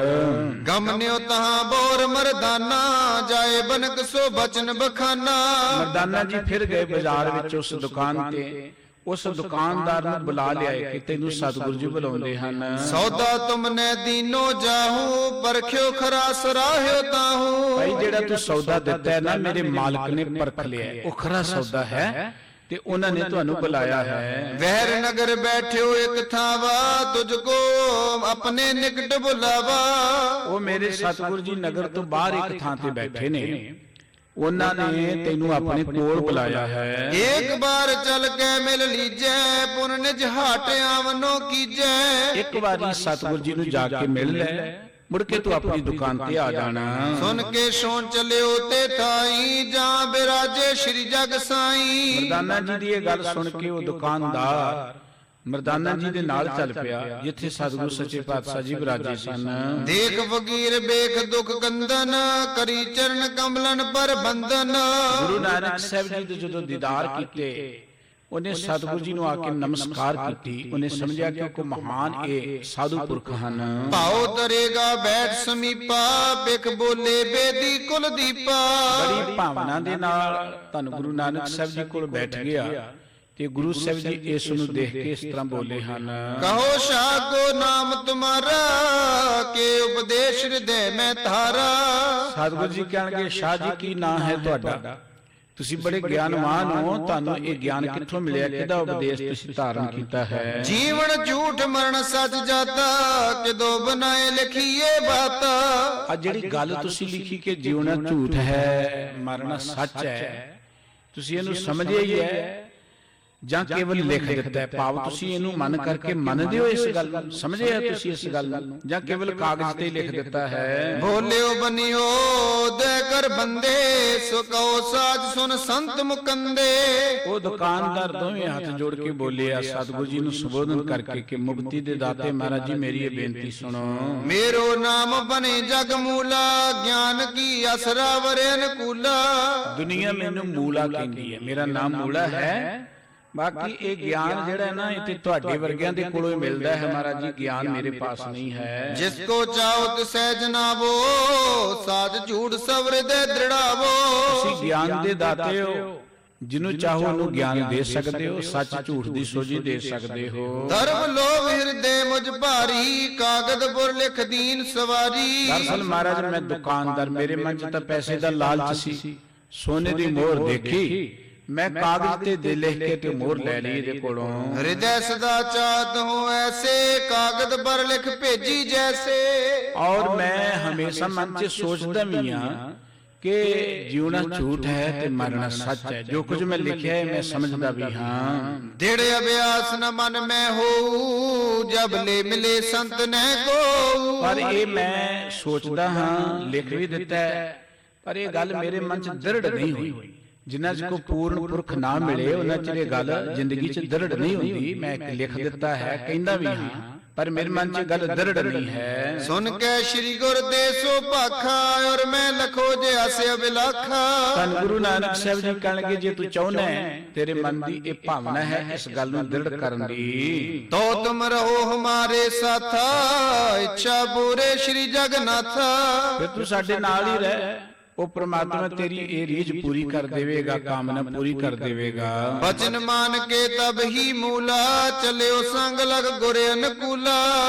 ਗਮਨਿਓ ਤਹਾਂ ਬੋਰ ਮਰਦਾਨਾ, ਜਾਏ ਬਨਕ ਸੋ ਬਚਨ ਬਖਾਨਾ। ਮਰਦਾਨਾ ਜੀ ਫਿਰ ਗਏ ਬਾਜ਼ਾਰ ਵਿੱਚ ਉਸ ਦੁਕਾਨ ਤੇ, ਉਸ ਦੁਕਾਨਦਾਰ ਨੂੰ ਬੁਲਾ ਲਿਆਏ ਕਿ ਤੈਨੂੰ ਸਤਿਗੁਰੂ ਜੀ ਬੁਲਾਉਂਦੇ ਹਨ। ਸੌਦਾ ਤੁਮਨੇ ਦੀਨੋ ਜਾਹੂ, ਪਰਖਿਓ ਖਰਾ ਸਰਾਹਿਓ ਤਾਹੂ। ਭਾਈ ਜਿਹੜਾ ਤੂੰ ਸੌਦਾ ਦਿੱਤਾ ਹੈ ਨਾ ਮੇਰੇ ਮਾਲਕ ਨੇ ਪਰਖ ਲਿਆ, ਉਹ ਖਰਾ ਸੌਦਾ ਹੈ ਤੇ ਉਹਨਾਂ ਨੇ ਤੁਹਾਨੂੰ ਬੁਲਾਇਆ ਹੈ। ਵਹਿਰ ਨਗਰ ਬੈਠਿਓ ਇੱਕ ਥਾਵਾ, ਤੁਝ ਕੋ ਆਪਣੇ ਨਿਕਟ ਬੁਲਾਵਾ। ਉਹ ਮੇਰੇ ਸਤਿਗੁਰੂ ਜੀ ਨਗਰ ਤੋਂ ਬਾਹਰ ਇੱਕ ਥਾਂ ਤੇ ਬੈਠੇ ਨੇ, ਉਹਨਾਂ ਨੇ ਤੈਨੂੰ ਆਪਣੇ ਕੋਲ ਬੁਲਾਇਆ ਹੈ। ਇੱਕ ਵਾਰ ਚੱਲ ਕੇ ਮਿਲ ਲੀਜੈ, ਪੁਨ ਨਿਜ ਹਾਟ ਆਵਨੋ ਕੀਜੈ। ਇੱਕ ਵਾਰੀ ਸਤਿਗੁਰੂ ਜੀ ਨੂੰ ਜਾ ਕੇ ਮਿਲ ਲੈ, ਮੁੜ ਕੇ ਤੂੰ ਆਪਣੀ ਦੁਕਾਨ ਤੇ ਆ ਜਾਣਾ। ਸੁਣ ਕੇ ਸੋਣ ਚਲਿਓ ਤੇ ਥਾਈ, ਜਾਂ ਬਿਰਾਜੇ ਸ਼੍ਰੀ ਜਗ ਸਾਈ। ਮਰਦਾਨਾ ਜੀ ਦੀ ਇਹ ਗੱਲ ਸੁਣ ਕੇ ਉਹ ਦੁਕਾਨਦਾਰ ਮਰਦਾਨਾ ਜੀ ਦੇ ਨਾਲ ਚੱਲ ਪਿਆ ਜਿੱਥੇ ਸਤਿਗੁਰੂ ਸੱਚੇ ਪਾਤਸ਼ਾਹ ਜੀ ਬਿਰਾਜੇ ਸਨ। ਦੇਖ ਫਕੀਰ ਵੇਖ ਦੁਖ ਕੰਦਨ, ਕਰੀ ਚਰਨ ਕਮਲਨ ਪਰ ਬੰਦਨ। ਗੁਰੂ ਨਾਨਕ ਸਾਹਿਬ ਜੀ ਦੇ ਜਦੋਂ ਦੀਦਾਰ ਕੀਤੇ, ਉਹਨੇ ਸਤਿਗੁਰੂ ਜੀ ਨੂੰ ਆ ਕੇ ਨਮਸਕਾਰ ਕੀਤੀ। ਉਹਨੇ ਸਮਝਿਆ ਕਿ ਉਹ ਮਹਾਨ ਇਹ ਸਾਧੂ ਪੁਰਖ ਹਨ। ਭਾਉ ਤਰੇਗਾ ਬੈਠ ਸਮੀਪਾ, ਬਿਖ ਬੋਲੇ ਬੇਦੀ ਕੁਲ ਦੀਪਾ। ਬੜੀ ਭਾਵਨਾ ਦੇ ਨਾਲ ਧੰਨ ਗੁਰੂ ਨਾਨਕ ਸਾਹਿਬ ਜੀ ਕੋਲ ਬੈਠ ਗਿਆ ਤੇ ਗੁਰੂ ਸਾਹਿਬ ਜੀ ਇਸ ਨੂੰ ਦੇਖ ਕੇ ਇਸ ਤਰ੍ਹਾਂ ਬੋਲੇ ਹਨ। ਕਹੋ ਸ਼ਾਹ ਕੋ ਨਾਮ ਤੁਮਾਰਾ, ਕੇ ਉਪਦੇਸ਼ ਹਿਰਦੈ ਮੈਂ ਧਾਰਾ। ਸਤਿਗੁਰੂ ਜੀ ਕਹਿਣਗੇ ਸ਼ਾਹ ਜੀ ਕੀ ਨਾਂ ਹੈ ਤੁਹਾਡਾ? ਤੁਸੀਂ ਬੜੇ ਗਿਆਨਵਾਨ ਹੋ, ਤੁਹਾਨੂੰ ਇਹ ਗਿਆਨ ਕਿੱਥੋਂ ਮਿਲਿਆ, ਕਿਹਦਾ ਉਪਦੇਸ਼ ਤੁਸੀਂ ਧਾਰਨ ਕੀਤਾ ਹੈ? ਜੀਵਨ ਝੂਠ ਮਰਨ ਸੱਚ ਜਾਤਾ, ਕਿਦੋ ਬਨਾਏ ਲਿਖੀਏ ਬਾਤਾ। ਆ ਜਿਹੜੀ ਗੱਲ ਤੁਸੀਂ ਲਿਖੀ ਕਿ ਜੀਵਨਾ ਝੂਠ ਹੈ ਮਰਨਾ ਸੱਚ ਹੈ, ਤੁਸੀਂ ਇਹਨੂੰ ਸਮਝਿਆ ਹੀ ਹੈ ਜਾਂ ਕੇਵਲ ਲਿਖ ਦਿੱਤਾ ਹੈ? ਭਾਵ ਤੁਸੀਂ ਇਹਨੂੰ ਮਨ ਕਰਕੇ ਮੰਨਦੇ ਹੋ ਇਸ ਗੱਲ ਨੂੰ, ਸਮਝਿਆ ਤੁਸੀਂ ਇਸ ਗੱਲ ਨੂੰ, ਜਾਂ ਕੇਵਲ ਕਾਗਜ਼ ਤੇ ਲਿਖ ਦਿੱਤਾ ਹੈ? ਬੋਲਿਓ ਬਨਿਓ ਦੇ ਕਰ ਬੰਦੇ, ਸੋ ਕਹੋ ਸਾਜ ਸੁਨ ਸੰਤ ਮੁਕੰਦੇ। ਉਹ ਦੁਕਾਨਦਾਰ ਦੋਵੇਂ ਹੱਥ ਜੋੜ ਕੇ ਬੋਲਿਆ ਸਤਿਗੁਰੂ ਜੀ ਨੂੰ ਸੰਬੋਧਨ ਕਰਕੇ ਕਿ ਮੁਕਤੀ ਦੇ ਦਾਤੇ ਮਹਾਰਾਜ ਜੀ ਮੇਰੀ ਇਹ ਬੇਨਤੀ ਸੁਣੋ। ਮੇਰੋ ਨਾਮ ਬਨੇ ਜਗ ਮੂਲਾ, ਗਿਆਨ ਕੀ ਅਸਰਾ ਵਰੇ ਅਨਕੂਲਾ। ਦੁਨੀਆ ਮੈਨੂੰ ਮੂਲਾ ਕਹਿੰਦੀ ਹੈ, ਮੇਰਾ ਨਾਮ ਮੂਲਾ ਹੈ, ਬਾਕੀ ਇਹ ਗਿਆਨ ਜਿਹੜਾ ਹੈ ਨਾ ਇਹ ਤੇ ਤੁਹਾਡੇ ਵਰਗਿਆਂ ਦੇ ਕੋਲੋਂ ਹੀ ਮਿਲਦਾ ਹੈ ਮਹਾਰਾਜ ਜੀ, ਗਿਆਨ ਮੇਰੇ ਪਾਸ ਨਹੀਂ ਹੈ। ਜਿਸ ਕੋ ਚਾਹੋ ਤਿਸੈ ਜਨਾਵੋ, ਸਾਜ ਝੂਠ ਸਵਰ ਦੇ ਦ੍ਰਿੜਾਵੋ। ਤੁਸੀਂ ਗਿਆਨ ਦੇ ਦਾਤੇ ਹੋ, ਜਿਹਨੂੰ ਚਾਹੋ ਉਹਨੂੰ ਗਿਆਨ ਦੇ ਸਕਦੇ ਹੋ, ਸੱਚ ਝੂਠ ਦੀ ਸੋਝੀ ਦੇ ਸਕਦੇ ਹੋ। ਧਰਮ ਲੋਭ ਹਿਰਦੇ ਮੁਝ ਭਾਰੀ, ਕਾਗਦ ਪੁਰ ਲਿਖ ਦੀਨ ਸਵਾਰੀ। ਦਰਅਸਲ ਮਹਾਰਾਜ ਮੈਂ ਦੁਕਾਨਦਾਰ, ਮੇਰੇ ਮਨ 'ਚ ਤਾਂ ਪੈਸੇ ਦਾ ਲਾਲਚ ਸੀ, ਸੋਨੇ ਦੀ ਮੋਹਰ ਦੇਖੀ, ਮੈਂ ਕਾਗਜ਼ ਤੇ ਦੇ ਲਿਖ ਕੇ ਤੇ ਮੋਹਰ ਲੈ ਲਈ ਇਹਦੇ ਕੋਲੋਂ। ਹਿਰਦੈ ਸਦਾ ਚਾਹਤ ਹੂੰ ਐਸੇ, ਕਾਗਦ ਪਰ ਲਿਖ ਭੇਜੀ ਜੈਸੇ। ਔਰ ਮੈਂ ਹਮੇਸ਼ਾ ਮਨ 'ਚ ਸੋਚਦਾ ਵੀ ਹਾਂ ਕਿ ਜਿਉਣਾ ਝੂਠ ਹੈ ਤੇ ਮਰਨਾ ਸੱਚ ਹੈ। ਜੋ ਕੁਝ ਮੈਂ ਲਿਖਿਆ ਹੈ ਮੈਂ ਸਮਝਦਾ ਵੀ ਹਾਂ। ਦਿੜ ਅਭਿਆਸ ਨ ਮਨ ਮੈਂ ਹੋ, ਜਬ ਲੈ ਮਿਲੇ ਸੰਤ ਨਹਿ ਕੋ। ਪਰ ਇਹ ਮੈਂ ਸੋਚਦਾ ਹਾਂ, ਲਿਖ ਵੀ ਦਿੱਤਾ ਹੈ, ਪਰ ਇਹ ਗੱਲ ਮੇਰੇ ਮਨ 'ਚ ਦ੍ਰਿੜ ਨਹੀਂ ਹੋਈ। ਜਿਨ੍ਹਾਂ 'ਚ ਕੋ ਪੂਰਨ ਪੁਰਖ ਨਾ ਮਿਲੇ ਉਹਨਾਂ 'ਚ ਇਹ ਗੱਲ ਜ਼ਿੰਦਗੀ 'ਚ ਦ੍ਰਿੜ ਨਹੀਂ ਹੁੰਦੀ। ਮੈਂ ਲਿਖ ਦਿੱਤਾ ਹੈ, ਕਹਿੰਦਾ ਵੀ ਹਾਂ, ਪਰ ਮੇਰੇ ਮਨ 'ਚ ਗੱਲ ਦ੍ਰਿੜ ਨਹੀਂ ਹੈ। ਸੁਨ ਕੇ ਸ੍ਰੀ ਗੁਰ ਦੇ ਸੋ ਭਾਖਾ, ਔਰ ਮੈਂ ਲਖੋ ਜੇ ਆਸੇ ਅਬਿਲਾਖਾ। ਧੰਨ ਗੁਰੂ ਨਾਨਕ ਸਾਹਿਬ ਜੀ ਕਹਿਣਗੇ ਜੇ ਤੂੰ ਚਾਹੁੰਦਾ ਹੈ, ਤੇਰੇ ਮਨ ਦੀ ਇਹ ਭਾਵਨਾ ਹੈ ਇਸ ਗੱਲ ਨੂੰ ਦ੍ਰਿੜ ਕਰਨ ਦੀ, ਤੋ ਤੁਮ ਰਹੋ ਹਮਾਰੇ ਸਾਥਾ, ਇੱਛਾ ਪੂਰੇ ਸ੍ਰੀ ਜਗਨਾਥਾ। ਫਿਰ ਤੂੰ ਸਾਡੇ ਨਾਲ ਹੀ ਰਹਿ। ਉਹ ਪ੍ਰਮਾਤਮਾ ਤੇਰੀ ਇਹ ਰੀਝ ਪੂਰੀ ਕਰ ਦੇਵੇਗਾ, ਕਾਮਨਾ ਪੂਰੀ ਕਰ ਦੇਵੇਗਾ। ਬਚਨ ਮਾਨ ਕੇ ਤਬ ਹੀ ਮੂਲਾ, ਚਲਿਓ ਸੰਗ ਲਗ ਗੁਰ ਅਨਕੂਲਾ।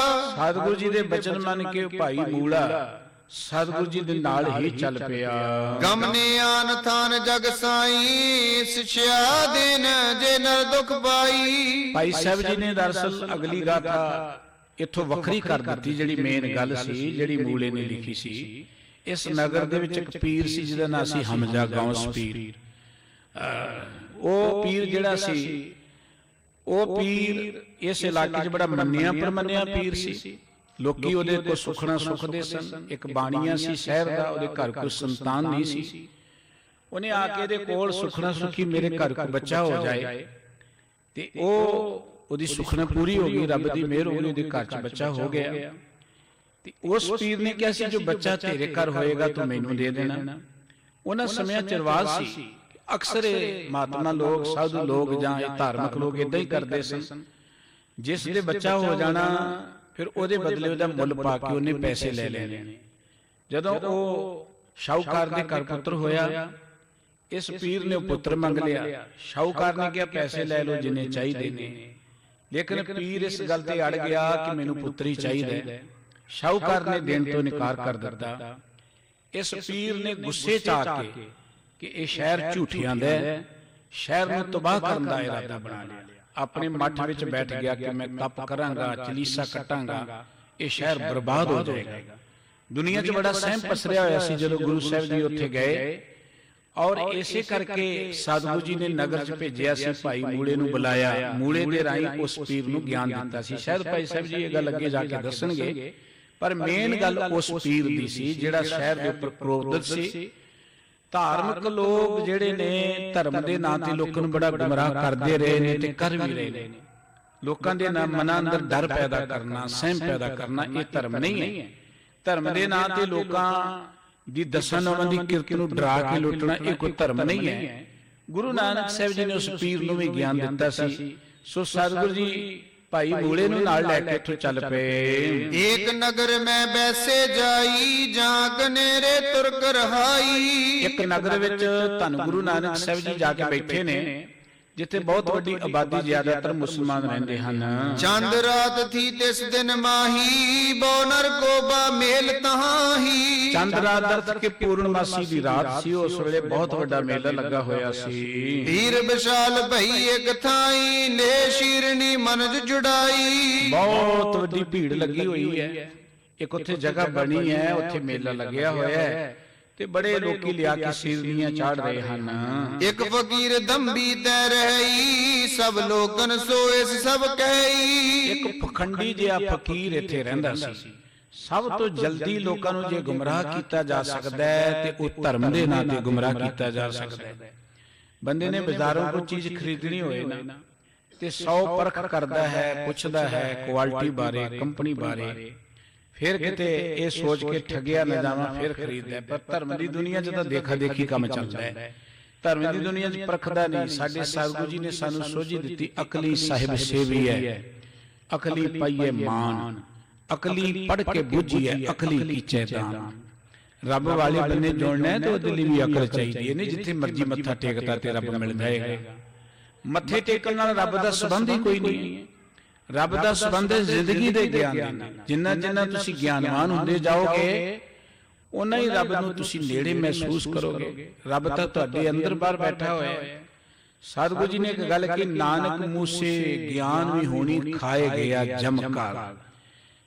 ਸਤਿਗੁਰੂ ਜੀ ਦੇ ਬਚਨ ਮੰਨ ਕੇ ਭਾਈ ਮੂਲਾ ਸਤਿਗੁਰੂ ਜੀ ਦੇ ਨਾਲ ਹੀ ਚੱਲ ਪਿਆ। ਗਮਨੇ ਆਨ ਥਾਨ ਜਗ ਸਾਈ, ਸਿਛਿਆ ਦੇਨ ਜੇ ਨਰ ਦੁਖ ਪਾਈ। ਭਾਈ ਸਾਹਿਬ ਜੀ ਨੇ ਦਰਅਸਲ ਅਗਲੀ ਗਾਥਾ ਇੱਥੋਂ ਵੱਖਰੀ ਕਰ ਦਿੱਤੀ, ਜਿਹੜੀ ਮੇਨ ਗੱਲ ਸੀ, ਜਿਹੜੀ ਮੂਲੇ ਨੇ ਲਿਖੀ ਸੀ। ਇਸ ਨਗਰ ਦੇ ਵਿੱਚ ਇੱਕ ਪੀਰ ਸੀ ਜਿਹਦਾ ਨਾਂ ਸੀ ਹਮਜ਼ਾ ਗੌਸ ਪੀਰ। ਉਹ ਪੀਰ ਜਿਹੜਾ ਸੀ, ਉਹ ਪੀਰ ਇਸ ਇਲਾਕੇ 'ਚ ਬੜਾ ਮੰਨਿਆ ਪਰਮੰਨਿਆ ਪੀਰ ਸੀ। ਲੋਕੀ ਉਹਦੇ ਕੋਲ ਸੁਖਣਾ ਸੁਖਦੇ ਸਨ। ਇੱਕ ਬਾਣੀਆ ਸੀ ਸ਼ਹਿਰ ਦਾ, ਉਹਦੇ ਘਰ ਕੋਈ ਸੰਤਾਨ ਨਹੀਂ ਸੀ। ਉਹਨੇ ਆ ਕੇ ਇਹਦੇ ਕੋਲ ਸੁਖਣਾ ਸੁਖੀ ਮੇਰੇ ਘਰ ਕੋਈ ਬੱਚਾ ਹੋ ਜਾਏ, ਤੇ ਉਹਦੀ ਸੁਖਣਾ ਪੂਰੀ ਹੋ ਗਈ, ਰੱਬ ਦੀ ਮਿਹਰ ਹੋ ਗਈ, ਉਹਦੇ ਘਰ 'ਚ ਬੱਚਾ ਹੋ ਗਿਆ। ਤੇ ਉਸ ਪੀਰ ਨੇ ਕਿਹਾ ਸੀ ਜੋ ਬੱਚਾ ਤੇਰੇ ਘਰ ਹੋਏਗਾ ਤੂੰ ਮੈਨੂੰ ਦੇ ਦੇਣਾ। ਉਹਨਾਂ ਸਮਿਆਂ ਚ ਰਿਵਾਜ ਸੀ, ਅਕਸਰ ਮਹਾਤਮਾ ਲੋਕ, ਸਾਧੂ ਲੋਕ ਜਾਂ ਇਹ ਧਾਰਮਿਕ ਲੋਕ ਇਦਾਂ ਹੀ ਕਰਦੇ ਸਨ। ਜਿਸ ਦੇ ਬੱਚਾ ਹੋ ਜਾਣਾ ਫਿਰ ਉਹਦੇ ਬਦਲੇ ਉਹਦਾ ਮੁੱਲ ਪਾ ਕੇ ਉਹਨੇ ਪੈਸੇ ਲੈ ਲੈਣੇ। ਜਦੋਂ ਉਹ ਸ਼ਾਹੂਕਾਰ ਦੇ ਘਰ ਪੁੱਤਰ ਹੋਇਆ, ਇਸ ਪੀਰ ਨੇ ਪੁੱਤਰ ਮੰਗ ਲਿਆ। ਸ਼ਾਹੂਕਾਰ ਨੇ ਕਿਹਾ ਪੈਸੇ ਲੈ ਲਓ ਜਿੰਨੇ ਚਾਹੀਦੇ ਨੇ, ਲੇਕਿਨ ਪੀਰ ਇਸ ਗੱਲ ਤੇ ਅੜ ਗਿਆ ਕਿ ਮੈਨੂੰ ਪੁੱਤਰ ਹੀ ਚਾਹੀਦਾ ਹੈ। ਸ਼ਾਹੂਕਾਰ ਨੇ ਦੇਣ ਤੋਂ ਇਨਕਾਰ ਕਰ ਦਿੱਤਾ। ਇਸ ਪੀਰ ਨੇ ਗੁੱਸੇ ਚ ਆ ਕੇ ਕਿ ਇਹ ਸ਼ਹਿਰ ਝੂਠਿਆਂ ਦਾ ਹੈ, ਸ਼ਹਿਰ ਨੂੰ ਤਬਾਹ ਕਰਨ ਦਾ ਇਰਾਦਾ ਬਣਾ ਲਿਆ। ਆਪਣੇ ਮੱਠ ਵਿੱਚ ਬੈਠ ਗਿਆ ਕਿ ਮੈਂ ਤਪ ਕਰਾਂਗਾ, ਚਲੀਸਾ ਕੱਟਾਂਗਾ, ਇਹ ਸ਼ਹਿਰ ਬਰਬਾਦ ਹੋ ਜਾਏਗਾ। ਦੁਨੀਆ 'ਚ ਬੜਾ ਸਹਿਮ ਪਸਰਿਆ ਹੋਇਆ ਸੀ ਜਦੋਂ ਗੁਰੂ ਸਾਹਿਬ ਜੀ ਉੱਥੇ ਗਏ, ਔਰ ਇਸੇ ਕਰਕੇ ਸਤਿਗੁਰੂ ਜੀ ਨੇ ਨਗਰ 'ਚ ਭੇਜਿਆ ਸੀ, ਭਾਈ ਮੂਲੇ ਨੂੰ ਬੁਲਾਇਆ। ਮੂਲੇ ਦੇ ਰਾਹੀਂ ਉਸ ਪੀਰ ਨੂੰ ਗਿਆਨ ਦਿੱਤਾ ਸੀ। ਸ਼ਾਇਦ ਭਾਈ ਸਾਹਿਬ ਜੀ ਇਹ ਗੱਲ ਅੱਗੇ ਜਾ ਕੇ ਦੱਸਣਗੇ, ਪਰ ਮੇਨ ਗੱਲ ਉਸ ਪੀਰ ਦੀ ਸੀ ਜਿਹੜਾ ਸ਼ਹਿਰ ਦੇ ਉੱਪਰ ਪ੍ਰੋਦਤ ਸੀ। ਧਾਰਮਿਕ ਲੋਕ ਜਿਹੜੇ ਨੇ ਧਰਮ ਦੇ ਨਾਂ ਤੇ ਲੋਕਾਂ ਨੂੰ ਬੜਾ ਗੁੰਮਰਾਹ ਕਰਦੇ ਰਹੇ ਨੇ ਤੇ ਕਰ ਵੀ ਰਹੇ ਨੇ। ਲੋਕਾਂ ਦੇ ਮਨਾਂ ਅੰਦਰ ਡਰ ਪੈਦਾ ਕਰਨਾ, ਸਹਿਮ ਪੈਦਾ ਕਰਨਾ, ਇਹ ਧਰਮ ਨਹੀਂ ਹੈ। ਧਰਮ ਦੇ ਨਾਂ ਤੇ ਲੋਕਾਂ ਦੀ ਦਸਾਂ ਦੀ ਕਿਰਤ ਨੂੰ ਡਰਾ ਕੇ ਲੁੱਟਣਾ ਇਹ ਕੋਈ ਧਰਮ ਨਹੀਂ ਹੈ। ਗੁਰੂ ਨਾਨਕ ਸਾਹਿਬ ਜੀ ਨੇ ਉਸ ਪੀਰ ਨੂੰ ਵੀ ਗਿਆਨ ਦਿੱਤਾ ਸੀ। ਸੋ ਸਤਿਗੁਰੂ ਜੀ ਭਾਈ ਮੂਲੇ ਨੂੰ ਨਾਲ ਲੈ ਕੇ ਇੱਥੋਂ ਚੱਲ ਪਏ। ਏਕ ਨਗਰ ਮੈਂ ਬੈਸੇ ਜਾਈ, ਜਾਂ ਕਨੇਰੇ ਤੁਰਕ ਰਹਾਈ। ਇੱਕ ਨਗਰ ਵਿੱਚ ਧੰਨ ਗੁਰੂ ਨਾਨਕ ਸਾਹਿਬ ਜੀ ਜਾ ਕੇ ਬੈਠੇ ਨੇ, ਜਿੱਥੇ ਬਹੁਤ ਵੱਡੀ ਆਬਾਦੀ ਜ਼ਿਆਦਾਤਰ ਮੁਸਲਮਾਨ ਰਹਿੰਦੇ ਹਨ। ਚੰਦ ਰਾਤ ਥੀ ਤਿਸ ਦਿਨ ਮਾਹੀ, ਬੋ ਨਰ ਕੋ ਬਾ ਮੇਲ ਤਹਾਹੀ। ਚੰਦ ਰਾਤ ਅਰਥ ਕਿ ਪੂਰਨਮਾਸੀ ਦੀ ਰਾਤ ਸੀ। ਉਸ ਵੇਲੇ ਬਹੁਤ ਵੱਡਾ ਮੇਲਾ ਲੱਗਾ ਹੋਇਆ ਸੀ। ਪੀਰ ਵਿਸ਼ਾਲ ਭਈ ਇੱਕ ਥਾਈ, ਨੇ ਸ਼ੀਰਨੀ ਮਨਜ ਜੁੜਾਈ। ਬਹੁਤ ਵੱਡੀ ਭੀੜ ਲੱਗੀ ਹੋਈ ਹੈ। ਇੱਕ ਉੱਥੇ ਜਗ੍ਹਾ ਬਣੀ ਹੈ, ਉੱਥੇ ਮੇਲਾ ਲੱਗਿਆ ਹੋਇਆ ਹੈ ਤੇ ਬੜੇ ਲੋਕੀ ਲਿਆ ਕੇ ਸ਼ੀਰਨੀਆਂ ਚਾੜ ਰਹੇ ਹਨ। ਇੱਕ ਫਕੀਰ ਦੰਬੀ ਤੈ ਰਹੀ, ਸਭ ਲੋਕਨ ਸੋ ਇਸ ਸਭ ਕਹੀ। ਇੱਕ ਪਖੰਡੀ ਜਿਹਾ ਫਕੀਰ ਇੱਥੇ ਰਹਿੰਦਾ ਸੀ। ਸਭ ਤੋਂ ਜਲਦੀ ਲੋਕਾਂ ਨੂੰ ਜੇ ਗੁੰਮਰਾਹ ਕੀਤਾ ਜਾ ਸਕਦਾ ਹੈ ਤੇ ਉਹ ਧਰਮ ਦੇ ਨਾਂ ਤੇ ਗੁੰਮਰਾਹ ਕੀਤਾ ਜਾ ਸਕਦਾ ਹੈ। ਬੰਦੇ ਨੇ ਬਾਜ਼ਾਰੋਂ ਕੋਈ ਚੀਜ਼ ਖਰੀਦਣੀ ਹੋਏ ਨਾ ਤੇ 100 ਪਰਖ ਕਰਦਾ ਹੈ, ਪੁੱਛਦਾ ਹੈ ਕੁਆਲਿਟੀ ਬਾਰੇ, ਕੰਪਨੀ ਬਾਰੇ, ਫਿਰ ਕਿਤੇ ਇਹ ਸੋਚ ਕੇ ਠੱਗਿਆ ਨਾ ਜਾਵਾਂ ਫਿਰ ਖਰੀਦਦਾ। ਪਰ ਧਰਮ ਦੀ ਦੁਨੀਆ 'ਚ ਤਾਂ ਦੇਖਾ ਦੇਖੀ ਕੰਮ ਚੱਲਦਾ ਹੈ। ਧਰਮ ਦੀ ਦੁਨੀਆ 'ਚ ਪਰਖਦਾ ਨਹੀਂ। ਸਾਡੇ ਸਤਿਗੁਰੂ ਜੀ ਨੇ ਸਾਨੂੰ ਸੋਝੀ ਦਿੱਤੀ, ਅਕਲੀ ਸਾਹਿਬ ਸੇਵੀ ਹੈ, ਅਕਲੀ ਪਈਏ ਮਾਨ, ਅਕਲੀ ਪੜ ਕੇ ਬੁੱਝੀਏ, ਅਕਲੀ ਕੀਚੇ ਦਾਨ। ਰੱਬ ਵਾਲੇ ਬੰਨੇ ਜੁੜਨਾ ਹੈ ਤੇ ਉਹਦੇ ਲਈ ਵੀ ਅਕਲ ਚਾਹੀਦੀ ਹੈ। ਨਹੀਂ ਜਿੱਥੇ ਮਰਜ਼ੀ ਮੱਥਾ ਟੇਕਦਾ ਤੇ ਰੱਬ ਮਿਲ ਜਾਏਗਾ। ਮੱਥੇ ਟੇਕਣ ਨਾਲ ਰੱਬ ਦਾ ਸੰਬੰਧ ਹੀ ਕੋਈ ਨਹੀਂ ਹੈ। ਰੱਬ ਦਾ ਸੰਬੰਧ ਜ਼ਿੰਦਗੀ ਦੇ ਗਿਆਨ ਨਾਲ। ਜਿੰਨਾ ਜਿੰਨਾ ਤੁਸੀਂ ਗਿਆਨਵਾਨ ਹੁੰਦੇ ਜਾਓਗੇ, ਉਨਾ ਹੀ ਰੱਬ ਨੂੰ ਤੁਸੀਂ ਨੇੜੇ ਮਹਿਸੂਸ ਕਰੋਗੇ। ਰੱਬ ਤਾਂ ਤੁਹਾਡੇ ਅੰਦਰ ਬਾਹਰ ਬੈਠਾ ਹੋਇਆ ਹੈ। ਸਤਿਗੁਰੂ ਜੀ ਨੇ ਇੱਕ ਗੱਲ ਕਹੀ, ਨਾਨਕ ਮੂਸੇ ਗਿਆਨ ਵੀ ਹੋਣੀ, ਖਾਏ ਗਿਆ ਜਮਕਾਰ।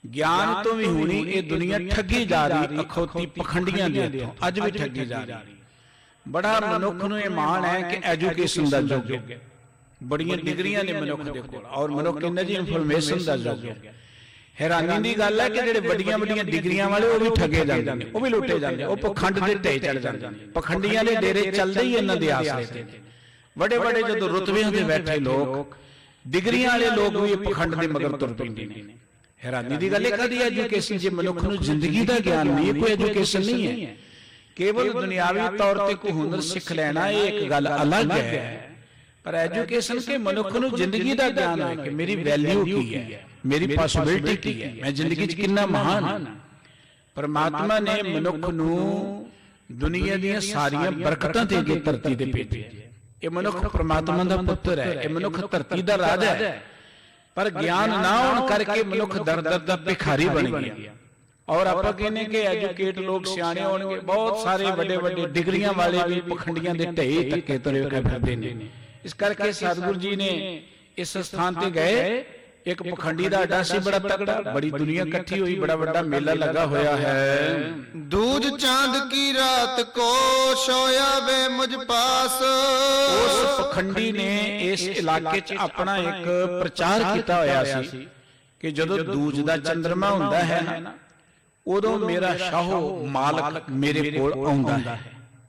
ਗਿਆਨ ਤੋਂ ਵੀ ਹੋਣੀ, ਇਹ ਦੁਨੀਆ ਠੱਗੀ ਜਾ ਰਹੀ ਅਖੌਤੀ ਪਖੰਡੀਆਂ ਦੇ ਹੱਥੋਂ, ਅੱਜ ਵੀ ਠੱਗੀ ਜਾ ਰਹੀ। ਬੜਾ ਮਨੁੱਖ ਨੂੰ ਇਹ ਮਾਣ ਹੈ ਕਿ ਐਜੂਕੇਸ਼ਨ ਦਾ ਯੁੱਗ ਹੈ। ਬੜੀਆਂ ਡਿਗਰੀਆਂ ਨੇ ਮਨੁੱਖ ਦੇ ਕੋਲ, ਔਰ ਮਨੁੱਖ ਇਹਨਾਂ ਦੀ ਇਨਫੋਰਮੇਸ਼ਨ ਦਾ ਯੁੱਗ ਹੈ। ਹੈਰਾਨੀ ਦੀ ਗੱਲ ਹੈ ਕਿ ਜਿਹੜੇ ਵੱਡੀਆਂ ਵੱਡੀਆਂ ਡਿਗਰੀਆਂ ਵਾਲੇ ਉਹ ਵੀ ਠੱਗੇ ਜਾਂਦੇ ਨੇ, ਉਹ ਵੀ ਲੁੱਟੇ ਜਾਂਦੇ, ਉਹ ਪਖੰਡ ਦੇ ਢੇ ਚੜ ਜਾਂਦੇ ਨੇ। ਪਖੰਡੀਆਂ ਦੇ ਡੇਰੇ ਚੱਲਦੇ ਹੀ ਇਹਨਾਂ ਦੇ ਆਸਰੇ ਤੇ। ਵੱਡੇ ਵੱਡੇ ਜਦੋਂ ਰੁਤਬਿਆਂ ਤੇ ਬੈਠੇ ਲੋਕ, ਡਿਗਰੀਆਂ ਵਾਲੇ ਲੋਕ ਵੀ ਇਹ ਪਖੰਡ ਦੇ ਮਗਰ ਤੁਰ ਪੈਂਦੇ ਨੇ। ਹੈਰਾਨੀ ਦੀ ਗੱਲ ਹੈ ਕਦੀ ਐਜੂਕੇਸ਼ਨ ਜੇ ਮਨੁੱਖ ਨੂੰ ਜ਼ਿੰਦਗੀ ਦਾ ਗਿਆਨ ਨਹੀਂ, ਕੋਈ ਐਜੂਕੇਸ਼ਨ ਨਹੀਂ ਹੈ। ਕੇਵਲ ਦੁਨਿਆਵੀ ਤੌਰ ਤੇ ਕੋਈ ਹੁਨਰ ਸਿੱਖ ਲੈਣਾ ਇਹ ਇੱਕ ਗੱਲ ਅਲੱਗ ਹੈ, ਪਰ ਐਜੂਕੇਸ਼ਨ ਕੇ ਮਨੁੱਖ ਨੂੰ ਜ਼ਿੰਦਗੀ ਦਾ ਗਿਆਨ ਹੈ ਕਿ ਮੇਰੀ ਵੈਲਿਊ ਕੀ ਹੈ, ਮੇਰੀ ਪੋਸਿਬਿਲਿਟੀ ਕੀ ਹੈ, ਮੈਂ ਜ਼ਿੰਦਗੀ 'ਚ ਕਿੰਨਾ ਮਹਾਨ ਹਾਂ। ਪਰਮਾਤਮਾ ਨੇ ਮਨੁੱਖ ਨੂੰ ਦੁਨੀਆ ਦੀਆਂ ਸਾਰੀਆਂ ਬਰਕਤਾਂ ਤੇ ਜੇ ਧਰਤੀ ਤੇ ਭੇਜਿਆ। ਇਹ ਮਨੁੱਖ ਪ੍ਰਮਾਤਮਾ ਦਾ ਪੁੱਤਰ ਹੈ, ਇਹ ਮਨੁੱਖ ਧਰਤੀ ਦਾ ਰਾਜਾ ਹੈ, ਪਰ ਗਿਆਨ ਨਾ ਹੋਣ ਕਰਕੇ ਮਨੁੱਖ ਦਰ ਦਰ ਦਾ ਭਿਖਾਰੀ ਬਣ ਗਿਆ। ਔਰ ਆਪਾਂ ਕਹਿੰਦੇ ਕਿ ਐਜੂਕੇਟ ਲੋਕ ਸਿਆਣੇ ਹੋਣਗੇ, ਬਹੁਤ ਸਾਰੇ ਵੱਡੇ ਵੱਡੇ ਡਿਗਰੀਆਂ ਵਾਲੇ ਵੀ ਪਖੰਡੀਆਂ ਦੇ ਢੇਰ ਧੱਕੇ ਤੁਰੇ ਫਿਰਦੇ ਨੇ। ਇਸ ਕਰਕੇ ਸਤਿਗੁਰੂ ਜੀ ਨੇ ਇਸ ਸਥਾਨ ਤੇ ਗਏ, ਇੱਕ ਪਖੰਡੀ ਦਾ ਅੱਡਾ ਸੀ ਬੜਾ ਤਕੜਾ, ਬੜੀ ਦੁਨੀਆ ਇਕੱਠੀ ਹੋਈ, ਬੜਾ ਵੱਡਾ ਮੇਲਾ ਲੱਗਾ ਹੋਇਆ ਹੈ। ਦੂਜ ਚਾਂਦ ਕੀ ਰਾਤ ਕੋ ਸੋਇਆ ਵੇ ਮੁਝ ਪਾਸ। ਉਸ ਪਖੰਡੀ ਨੇ ਇਸ ਇਲਾਕੇ 'ਚ ਆਪਣਾ ਇੱਕ ਪ੍ਰਚਾਰ ਕੀਤਾ ਹੋਇਆ ਸੀ ਕਿ ਜਦੋਂ ਦੂਜ ਦਾ ਚੰਦਰਮਾ ਹੁੰਦਾ ਹੈ ਨਾ, ਉਦੋਂ ਮੇਰਾ ਸ਼ਾਹੋ ਮਾਲਕ ਮੇਰੇ ਕੋਲ ਆਉਂਦਾ ਹੈ,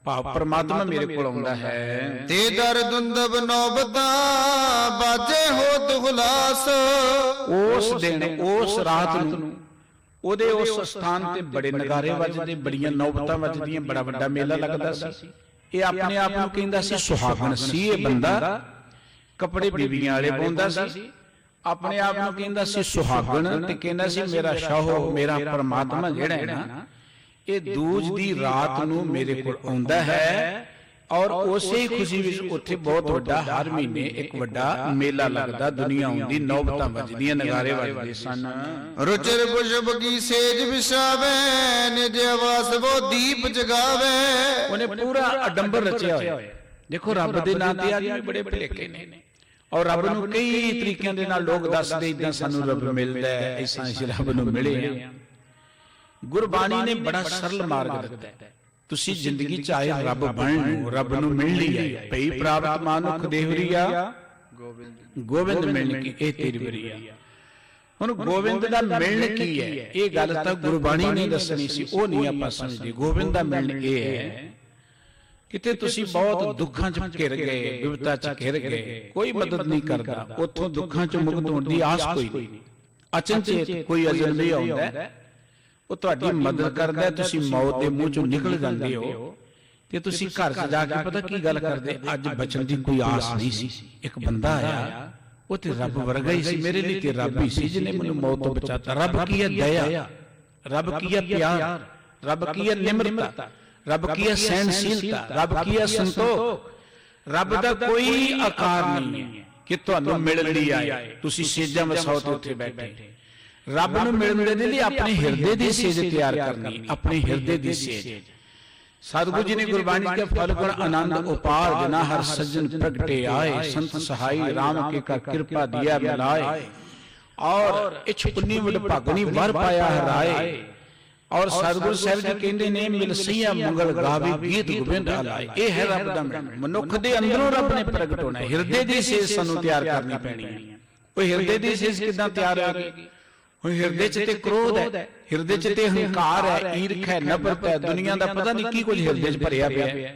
ਭਾਵ ਪਰਮਾਤਮਾ ਮੇਰੇ ਕੋਲ ਆਉਂਦਾ ਹੈ। ਤੇ ਦਰ ਦੁੰਦਬ ਨੌਬਤਾਂ ਬਾਜੇ ਹੋ ਦੁਖਲਾਸ। ਉਸ ਦਿਨ ਉਸ ਰਾਤ ਨੂੰ ਉਹਦੇ ਉਸ ਸਥਾਨ ਤੇ ਬੜੇ ਨਗਾਰੇ ਵੱਜਦੇ, ਬੜੀਆਂ ਨੌਬਤਾਂ ਵੱਜਦੀਆਂ, ਬੜਾ ਵੱਡਾ ਮੇਲਾ ਲੱਗਦਾ ਸੀ। ਇਹ ਆਪਣੇ ਆਪ ਨੂੰ ਕਹਿੰਦਾ ਸੀ ਸੁਹਾਗਣ ਸੀ ਇਹ ਬੰਦਾ, ਕੱਪੜੇ ਬੀਬੀਆਂ ਵਾਲੇ ਪਾਉਂਦਾ ਸੀ, ਆਪਣੇ ਆਪ ਨੂੰ ਕਹਿੰਦਾ ਸੀ ਸੁਹਾਗਣ, ਤੇ ਕਹਿੰਦਾ ਸੀ ਮੇਰਾ ਸ਼ਾਹੋ ਮੇਰਾ ਪਰਮਾਤਮਾ ਜਿਹੜਾ ਹੈ ਨਾ, ਇਹ ਦੂਜ ਦੀ ਰਾਤ ਨੂੰ ਮੇਰੇ ਕੋਲ ਆਉਂਦਾ ਹੈ। ਔਰ ਉਸੇ ਹੀ ਖੁਸ਼ੀ ਵਿੱਚ ਉੱਥੇ ਬਹੁਤ ਵੱਡਾ ਹਰ ਮਹੀਨੇ ਇੱਕ ਵੱਡਾ ਮੇਲਾ ਲੱਗਦਾ, ਦੁਨੀਆ ਆਉਂਦੀ, ਨੌਬਤਾਂ ਵੱਜਦੀਆਂ, ਨਗਾਰੇ ਵੱਜਦੇ ਸਨ। ਰੁਚਿਰ ਪੁਸ਼ਪ ਕੀ ਸੇਜ ਵਿਛਾਵੇ, ਨਿਜ ਆਵਾਸ ਵੋ ਦੀਪ ਜਗਾਵੇ। ਉਹਨੇ ਪੂਰਾ ਅਡੰਬਰ ਰਚਿਆ ਹੋਇਆ। ਦੇਖੋ ਰੱਬ ਦੇ ਨਾਂ ਤੇ ਆਦਮੀ ਬੜੇ ਭਲੇਖੇ ਨੇ, ਔਰ ਰੱਬ ਨੂੰ ਕਈ ਤਰੀਕਿਆਂ ਦੇ ਨਾਲ ਲੋਕ ਦੱਸਦੇ, ਇਦਾਂ ਸਾਨੂੰ ਰੱਬ ਮਿਲਦਾ ਹੈ, ਐਸਾ ਅਸੀਂ ਰੱਬ ਨੂੰ ਮਿਲੇ ਆ। ਗੁਰਬਾਣੀ ਨੇ ਬੜਾ ਸਰਲ ਮਾਰਗ ਦਿੱਤਾ ਹੈ। ਤੁਸੀਂ ਜ਼ਿੰਦਗੀ ਚ ਆਏ ਰੱਬ ਬਣਨ ਨੂੰ, ਰੱਬ ਨੂੰ ਮਿਲਣ ਲਈ ਆਏ। ਭਈ ਪ੍ਰਾਪਤ ਮਾਨੁਖ ਦੇਵਰੀਆ ਗੋਬਿੰਦ ਮਿਲਣ ਕੀ ਇਹ ਤੇਰੀ ਵਰੀਆ। ਹੁਣ ਗੋਬਿੰਦ ਦਾ ਮਿਲਣ ਕੀ ਹੈ, ਇਹ ਗੱਲ ਤਾਂ ਗੁਰਬਾਣੀ ਨੇ ਦੱਸਣੀ ਸੀ, ਉਹ ਨਹੀਂ ਆਪਾਂ ਸਮਝਦੇ। ਗੋਬਿੰਦ ਦਾ ਮਿਲਣ ਇਹ ਹੈ, ਕਿਤੇ ਤੁਸੀਂ ਬਹੁਤ ਦੁੱਖਾਂ ਚ ਘਿਰ ਗਏ, ਵਿਪਤਾ ਚ ਘਿਰ ਗਏ, ਕੋਈ ਮਦਦ ਨਹੀਂ ਕਰਦਾ, ਉੱਥੋਂ ਦੁੱਖਾਂ ਚੋਂ ਮੁਕਤ ਹੋਣ ਦੀ ਆਸ ਕੋਈ ਨਹੀਂ। ਅਚਨਚੇਤ ਕੋਈ ਅਜਨਬੀ ਆਉਂਦਾ, ਉਹ ਤੁਹਾਡੀ ਮਦਦ ਕਰਦਾ, ਤੁਸੀਂ ਮੌਤ ਦੇ ਮੂੰਹ ਚੋਂ ਨਿਕਲ ਜਾਂਦੇ ਹੋ, ਤੇ ਤੁਸੀਂ ਘਰ 'ਚ ਜਾ ਕੇ ਪਤਾ ਕੀ ਗੱਲ ਕਰਦੇ, ਅੱਜ ਬਚਣ ਦੀ ਕੋਈ ਆਸ ਨਹੀਂ ਸੀ। ਇੱਕ ਬੰਦਾ ਆਇਆ, ਉਹ ਤੇ ਰੱਬ ਵਰਗਾ ਹੀ ਸੀ, ਮੇਰੇ ਲਈ ਤੇ ਰੱਬ ਹੀ ਸੀ ਜਿਹਨੇ ਮੈਨੂੰ ਮੌਤ ਤੋਂ ਬਚਾਤਾ। ਰੱਬ ਕੀ ਹੈ ਦਇਆ, ਰੱਬ ਕੀ ਹੈ ਪਿਆਰ, ਰੱਬ ਕੀ ਹੈ ਨਿਮਰਤਾ, ਰੱਬ ਕੀ ਹੈ ਸਹਿਨਸ਼ੀਲਤਾ, ਰੱਬ ਕੀ ਹੈ ਸੰਤੋਖ। ਰੱਬ ਦਾ ਕੋਈ ਆਕਾਰ ਨਹੀਂ ਹੈ ਕਿ ਤੁਹਾਨੂੰ ਮਿਲਣ ਲਈ ਆਏ, ਤੁਸੀਂ ਸੇਜਾਂ ਵਸਾਓ ਤੇ ਉੱਥੇ ਬੈਠੇ। ਰੱਬ ਨੂੰ ਮਿਲਣ ਦੇ ਲਈ ਆਪਣੇ ਹਿਰਦੇ ਦੀ ਸੇਜ ਤਿਆਰ ਕਰਨੀ, ਆਪਣੇ ਹਿਰਦੇ ਦੀ ਸੇਜ। ਸਤਿਗੁਰੂ ਜੀ ਨੇ ਗੁਰਬਾਣੀ ਕੇ ਫਲਗੁਣ ਆਨੰਦ ਉਪਾਰ ਜਨਾ ਹਰ ਸੱਜਣ ਪ੍ਰਗਟੇ ਆਏ, ਸੰਤ ਸਹਾਈ RAM ਕੇ ਕਰ ਕਿਰਪਾ ਦਿਆ ਮਿਲਾਏ। ਔਰ ਇਛ ਪੁੰਨੀ ਵਡ ਭਾਗਣੀ ਵਰ ਪਾਇਆ ਹਰਾਏ। ਔਰ ਸਤਿਗੁਰੂ ਸਾਹਿਬ ਜੀ ਕਹਿੰਦੇ ਨੇ ਮਿਲ ਸਈਆ ਮੰਗਲ ਗਾਵੇ ਗੀਤ ਗੋਬਿੰਦ ਆਲਾਏ। ਇਹ ਹੈ ਰੱਬ ਦਾ ਮਿਲਣ। ਮਨੁੱਖ ਦੇ ਅੰਦਰੋਂ ਰੱਬ ਨੇ ਪ੍ਰਗਟ ਹੋਣਾ, ਹਿਰਦੇ ਦੀ ਸੇਜ ਸਾਨੂੰ ਤਿਆਰ ਕਰਨੀ ਪੈਣੀ ਹੈ। ਉਹ ਹਿਰਦੇ ਦੀ ਸੇਜ ਕਿੱਦਾਂ ਤਿਆਰ ਹੋਏਗੀ? ਹੁਣ ਹਿਰਦੇ 'ਚ ਤੇ ਕ੍ਰੋਧ ਹੈ, ਹਿਰਦੇ 'ਚ ਤੇ ਹੰਕਾਰ ਹੈ, ਈਰਖ ਹੈ, ਨਫ਼ਰਤ ਹੈ, ਦੁਨੀਆ ਦਾ ਪਤਾ ਨਹੀਂ ਕੀ ਕੁਝ ਹਿਰਦੇ 'ਚ ਭਰਿਆ ਪਿਆ।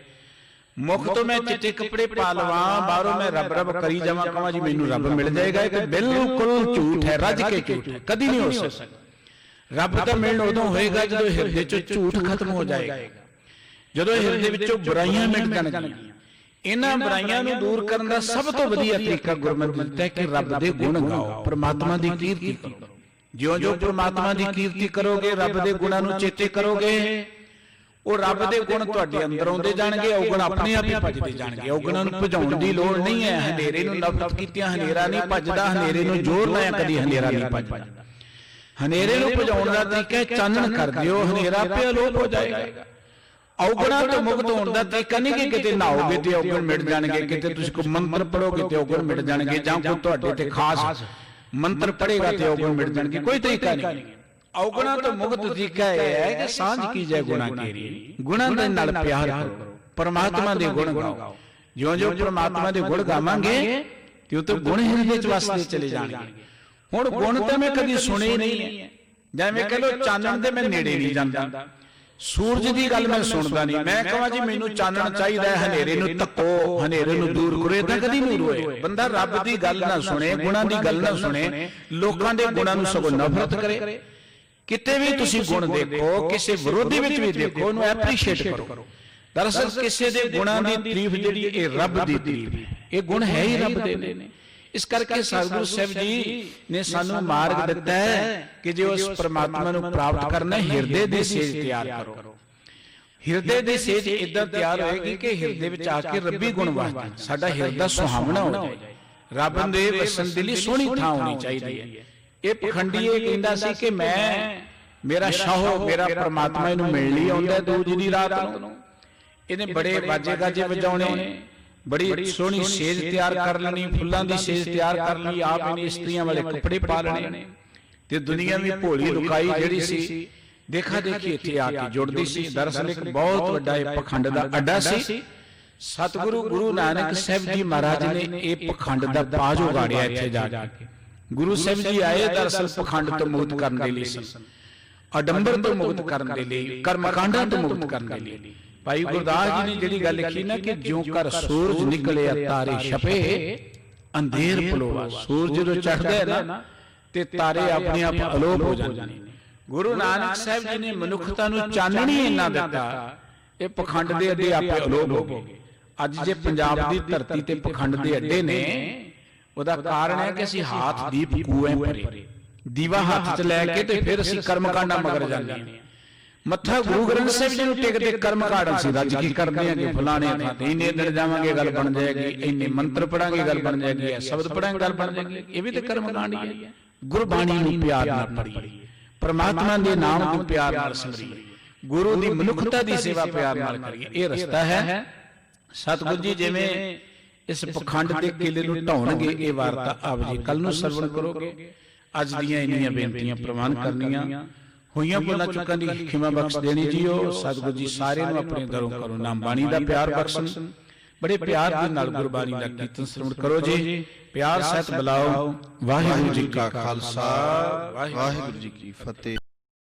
ਮੁਖ ਤੋਂ ਮੈਂ ਚਿੱਟੇ ਕੱਪੜੇ ਪਾ ਲਵਾਂ, ਬਾਹਰੋਂ ਮੈਂ ਰੱਬ ਰੱਬ ਕਰੀ ਜਾਵਾਂ, ਕਹਾਂ ਜੀ ਮੈਨੂੰ ਰੱਬ ਮਿਲ ਜਾਏਗਾ, ਇਹ ਤਾਂ ਬਿਲਕੁਲ ਝੂਠ ਹੈ, ਰੱਜ ਕੇ ਝੂਠ ਹੈ, ਕਦੀ ਨਹੀਂ ਹੋ ਸਕਦਾ। ਰੱਬ ਦਾ ਮਿਲਣ ਉਦੋਂ ਹੋਏਗਾ ਜਦੋਂ ਹਿਰਦੇ 'ਚੋਂ ਝੂਠ ਖਤਮ ਹੋ ਜਾਏਗਾ, ਜਦੋਂ ਹਿਰਦੇ ਵਿੱਚੋਂ ਬੁਰਾਈਆਂ ਮਿਟ ਜਾਣਗੀਆਂ। ਇਹਨਾਂ ਬੁਰਾਈਆਂ ਨੂੰ ਦੂਰ ਕਰਨ ਦਾ ਸਭ ਤੋਂ ਵਧੀਆ ਤਰੀਕਾ ਗੁਰਮਤਿ ਦਿੱਤਾ ਹੈ ਕਿ ਰੱਬ ਦੇ ਗੁਣ ਗਾਓ, ਪਰਮਾਤਮਾ ਦੀ ਕੀਰਤੀ ਕਰੋ। ਜਿਉਂ-ਜਿਉਂ ਪਰਮਾਤਮਾ ਦੀ ਕੀਰਤੀ ਕਰੋਗੇ, ਰੱਬ ਦੇ ਗੁਣਾਂ ਨੂੰ ਚੇਤੇ ਕਰੋਗੇ, ਉਹ ਰੱਬ ਦੇ ਗੁਣ ਤੁਹਾਡੇ ਅੰਦਰ ਆਉਂਦੇ ਜਾਣਗੇ, ਔਗਣ ਆਪਣੇ ਆਪ ਹੀ ਭੱਜਦੇ ਜਾਣਗੇ। ਔਗਣਾਂ ਨੂੰ ਭਜਾਉਣ ਦੀ ਲੋੜ ਨਹੀਂ ਹੈ। ਹਨੇਰੇ ਨੂੰ ਨਫ਼ਰਤ ਕੀਤਿਆਂ ਹਨੇਰਾ ਨਹੀਂ ਭੱਜਦਾ, ਹਨੇਰੇ ਨੂੰ ਜ਼ੋਰ ਲਾਇਆ ਕਦੀ ਹਨੇਰਾ ਨਹੀਂ ਭੱਜਦਾ। ਹਨੇਰੇ ਨੂੰ ਭਜਾਉਣ ਦਾ ਤਰੀਕਾ ਹੈ ਚਾਨਣ ਕਰ ਦਿਓ, ਹਨੇਰਾ ਆਪੇ ਅਲੋਪ ਹੋ ਜਾਏਗਾ। ਔਗਣਾਂ ਤੋਂ ਮੁਕਤ ਹੋਣ ਦਾ ਤਰੀਕਾ ਨਹੀਂ ਕਿ ਕਿਤੇ ਨਹਾਓਗੇ ਤੇ ਔਗਣ ਮਿਟ ਜਾਣਗੇ, ਕਿਤੇ ਤੁਸੀਂ ਕੋਈ ਮੰਤਰ ਪੜੋਗੇ ਤੇ ਔਗਣ ਮਿਟ ਜਾਣਗੇ, ਜਾਂ ਕੋਈ ਤੁਹਾਡੇ ਤੇ ਖਾਸ ਮੰਤਰ ਪੜੇਗਾ ਤੇ ਔਗਣ ਮਿਟ ਜਾਣਗੇ, ਕੋਈ ਤਰੀਕਾ ਨਹੀਂ। ਔਗਣਾਂ ਤੋਂ ਮੁਕਤ ਤਰੀਕਾ ਇਹ ਹੈ ਕਿ ਸਾਂਝ ਕੀਜੈ ਗੁਣਾ ਕੇਰੀ, ਗੁਣਾਂ ਦੇ ਨਾਲ ਪਿਆਰ ਕਰੋ, ਪਰਮਾਤਮਾ ਦੇ ਗੁਣ ਗਾਓ। ਜਿਉਂ-ਜਿਉਂ ਪਰਮਾਤਮਾ ਦੇ ਗੁਣ ਗਾਵਾਂਗੇ ਤੇ ਉਹ ਤੋਂ ਗੁਣ ਹਿਰਦੇ ਚ ਵਸਦੇ ਚਲੇ ਜਾਣਗੇ। ਹੁਣ ਗੁਣ ਤਾਂ ਮੈਂ ਕਦੀ ਸੁਣੇ ਨਹੀਂ ਹੈ, ਜਿਵੇਂ ਕਹ ਲੋ ਚਾਨਣ ਦੇ ਮੈਂ ਨੇੜੇ ਨਹੀਂ ਜਾਂਦਾ, ਸੂਰਜ ਦੀ ਗੱਲ ਮੈਂ ਸੁਣਦਾ ਨਹੀਂ। ਮੈਂ ਕਹਾਂ ਜੀ ਮੈਨੂੰ ਚਾਨਣ ਚਾਹੀਦਾ ਹੈ, ਹਨੇਰੇ ਨੂੰ ਧੱਕੋ, ਹਨੇਰੇ ਨੂੰ ਦੂਰ ਕਰੋ, ਤਾਂ ਕਦੀ ਨਹੀਂ ਹੋਏ। ਬੰਦਾ ਰੱਬ ਦੀ ਗੱਲ ਨਾ ਸੁਣੇ, ਗੁਣਾਂ ਦੀ ਗੱਲ ਨਾ ਸੁਣੇ, ਲੋਕਾਂ ਦੇ ਗੁਣਾਂ ਨੂੰ ਸਗੋਂ ਨਫ਼ਰਤ ਕਰੇ। ਕਿਤੇ ਵੀ ਤੁਸੀਂ ਗੁਣ ਦੇਖੋ, ਕਿਸੇ ਵਿਰੋਧੀ ਵਿੱਚ ਵੀ ਦੇਖੋ, ਉਹਨੂੰ ਐਪਰੀਸ਼ੀਏਟ ਕਰੋ। ਦਰਅਸਲ ਕਿਸੇ ਦੇ ਗੁਣਾਂ ਦੀ ਤਾਰੀਫ ਜਿਹੜੀ ਇਹ ਰੱਬ ਦੀ ਤਾਰੀਫ ਹੈ, ਇਹ ਗੁਣ ਹੈ ਹੀ ਰੱਬ ਦੇ ਨੇ। ਇਸ ਕਰਕੇ ਸਤਿਗੁਰੂ ਸਾਹਿਬ ਜੀ ਨੇ ਸਾਨੂੰ ਮਾਰਗ ਦਿੱਤਾ ਹੈ ਕਿ ਜੇ ਉਸ ਪਰਮਾਤਮਾ ਨੂੰ ਪ੍ਰਾਪਤ ਕਰਨਾ, ਹਿਰਦੇ ਦੀ ਸੇਜ ਤਿਆਰ ਕਰੋ। ਹਿਰਦੇ ਦੀ ਸੇਜ ਇਦਾਂ ਤਿਆਰ ਹੋਏਗੀ ਕਿ ਹਿਰਦੇ ਵਿੱਚ ਆ ਕੇ ਰੱਬੀ ਗੁਣ ਵਸ ਜਾਣ, ਸਾਡਾ ਹਿਰਦਾ ਸੁਹਾਵਣਾ ਹੋ ਜਾਏ, ਰੱਬ ਦੇ ਵਸਣ ਦੇ ਲਈ ਸੋਹਣੀ ਥਾਂ ਹੋਣੀ ਚਾਹੀਦੀ ਹੈ। ਇਹ ਪਖੰਡੀ ਇਹ ਕਹਿੰਦਾ ਸੀ ਕਿ ਮੇਰਾ ਸ਼ਾਹੋ ਮੇਰਾ ਪਰਮਾਤਮਾ ਇਹਨੂੰ ਮਿਲਣ ਲਈ ਆਉਂਦਾ ਦੂਜ ਦੀ ਰਾਤ ਨੂੰ, ਇਹਨੇ ਬੜੇ ਬਾਜੇ ਗਾਜੇ ਵਜਾਉਣੇ, ਬੜੀ ਸੋਹਣੀ ਸੇਜ ਤਿਆਰ ਕਰ ਲੈਣੀ, ਫੁੱਲਾਂ ਦੀ ਸੇਜ ਤਿਆਰ ਕਰ ਲਈ, ਆਪ ਇਹਨੇ ਇਸਤਰੀਆਂ ਵਾਲੇ ਕੱਪੜੇ ਪਾ ਲੈਣੇ, ਤੇ ਦੁਨੀਆ ਵੀ ਭੋਲੀ ਲੁਕਾਈ ਜਿਹੜੀ ਸੀ ਦੇਖਾ ਦੇਖੀ ਇੱਥੇ ਆ ਕੇ ਜੁੜਦੀ ਸੀ। ਦਰਅਸਲ ਇੱਕ ਬਹੁਤ ਵੱਡਾ ਇਹ ਪਖੰਡ ਦਾ ਅੱਡਾ ਸੀ। ਸਤਿਗੁਰੂ ਗੁਰੂ ਨਾਨਕ ਸਾਹਿਬ ਜੀ ਮਹਾਰਾਜ ਨੇ ਇਹ ਪਖੰਡ ਦਾ ਪਾਜ ਉਗਾੜਿਆ ਇੱਥੇ ਜਾ ਕੇ। ਗੁਰੂ ਸਾਹਿਬ ਜੀ ਆਏ ਦਰਅਸਲ ਪਖੰਡ ਤੋਂ ਮੁਕਤ ਕਰਨ ਦੇ ਲਈ ਸਨ, ਅਡੰਬਰ ਤੋਂ ਮੁਕਤ ਕਰਨ ਦੇ ਲਈ, ਕਰਮਕਾਂਡਾਂ ਤੋਂ ਮੁਕਤ ਕਰਨ ਦੇ ਲਈ। ਭਾਈ ਗੁਰਦਾਸ ਜੀ ਨੇ ਜਿਹੜੀ ਗੱਲ ਲਿਖੀ ਨਾ ਕਿ ਜਿਉਂ ਕਰ ਸੂਰਜ ਨਿਕਲਿਆ ਤਾਰੇ ਛਪੇ, ਅੰਧੇਰ ਪਲੋਵਾ। ਸੂਰਜ ਜਦੋਂ ਚੜ੍ਹਦਾ ਹੈ ਨਾ ਤੇ ਤਾਰੇ ਆਪਣੇ ਆਪ ਅਲੋਪ ਹੋ ਜਾਂਦੇ ਨੇ। ਗੁਰੂ ਨਾਨਕ ਸਾਹਿਬ ਜੀ ਨੇ ਮਨੁੱਖਤਾ ਨੂੰ ਚਾਨਣੀ ਇੰਨਾ ਦਿੱਤਾ, ਇਹ ਪਖੰਡ ਦੇ ਅੱਡੇ ਆਪੇ ਅਲੋਪ ਹੋ ਗਏ। ਅੱਜ ਜੇ ਪੰਜਾਬ ਦੀ ਧਰਤੀ ਤੇ ਪਖੰਡ ਦੇ ਅੱਡੇ ਨੇ, ਉਹਦਾ ਕਾਰਨ ਹੈ ਕਿ ਅਸੀਂ ਹੱਥ ਦੀਪ ਕੂਏ ਭਰੇ, ਦੀਵਾ ਹੱਥ 'ਚ ਲੈ ਕੇ ਤੇ ਫਿਰ ਅਸੀਂ ਕਰਮਕਾਂਡਾਂ ਮਗਰ ਜਾਂਦੇ ਹਾਂ। ਮੱਥਾ ਗੁਰੂ ਗ੍ਰੰਥ ਸਾਹਿਬ ਜੀ ਨੂੰ ਟੇਕਦੇ ਕਰਮਕਾਂਡ ਅਸੀਂ ਰੱਜ ਕੀ ਕਰਦੇ ਹਾਂ ਕਿ ਫਲਾਣੇ ਥਾਂ ਤੇ ਇੰਨੇ ਦਿਨ ਜਾਵਾਂਗੇ ਗੱਲ ਬਣ ਜਾਏਗੀ, ਇੰਨੇ ਮੰਤਰ ਪੜਾਂਗੇ ਗੱਲ ਬਣ ਜਾਏਗੀ, ਸ਼ਬਦ ਪੜਾਂਗੇ ਗੱਲ ਬਣ ਜਾਏਗੀ। ਇਹ ਵੀ ਤੇ ਕਰਮਕਾਂਡ ਹੀ ਹੈ। ਗੁਰਬਾਣੀ ਨੂੰ ਪਿਆਰ ਨਾਲ ਪੜ੍ਹੀਏ, ਪਰਮਾਤਮਾ ਦੇ ਨਾਮ ਨੂੰ ਪਿਆਰ ਨਾਲ ਸਿਮਰੀਏ, ਗੁਰੂ ਦੀ ਮਨੁੱਖਤਾ ਦੀ ਸੇਵਾ ਪਿਆਰ ਨਾਲ ਕਰੀਏ। ਇਹ ਰਸਤਾ ਹੈ। ਸਤਿਗੁਰੂ ਜੀ ਜਿਵੇਂ ਇਸ ਪਖੰਡ ਦੇ ਕਿਲੇ ਨੂੰ ਢਾਉਣਗੇ, ਇਹ ਵਾਰਤਾ ਆਪ ਜੀ ਕੱਲ ਨੂੰ ਸਰਵਣ ਕਰੋਗੇ। ਅੱਜ ਦੀਆਂ ਇੰਨੀਆਂ ਬੇਨਤੀਆਂ ਪ੍ਰਵਾਨ ਕਰਨੀਆਂ ਹੋਈਆਂ, ਭੁੱਲਾਂ ਚੁੱਕਾਂ ਦੀ ਖਿਮਾ ਬਖਸ਼ ਦੇਣੀ ਜੀਓ। ਸਤਿਗੁਰੂ ਜੀ ਸਾਰਿਆਂ ਨੂੰ ਆਪਣੇ ਘਰੋਂ ਕਰੋ ਨਾਮ ਬਾਣੀ ਦਾ ਪਿਆਰ ਬਖਸ਼ਣ, ਬੜੇ ਪਿਆਰ ਦੇ ਨਾਲ ਗੁਰਬਾਣੀ ਦਾ ਕੀਰਤਨ ਸਰਵਣ ਕਰੋ ਜੀ। ਪਿਆਰ ਸਹਿਤ ਬੁਲਾਓ। ਵਾਹਿਗੁਰੂ ਜੀ ਕਾ ਖਾਲਸਾ, ਵਾਹਿਗੁਰੂ ਜੀ ਕੀ ਫਤਿਹ।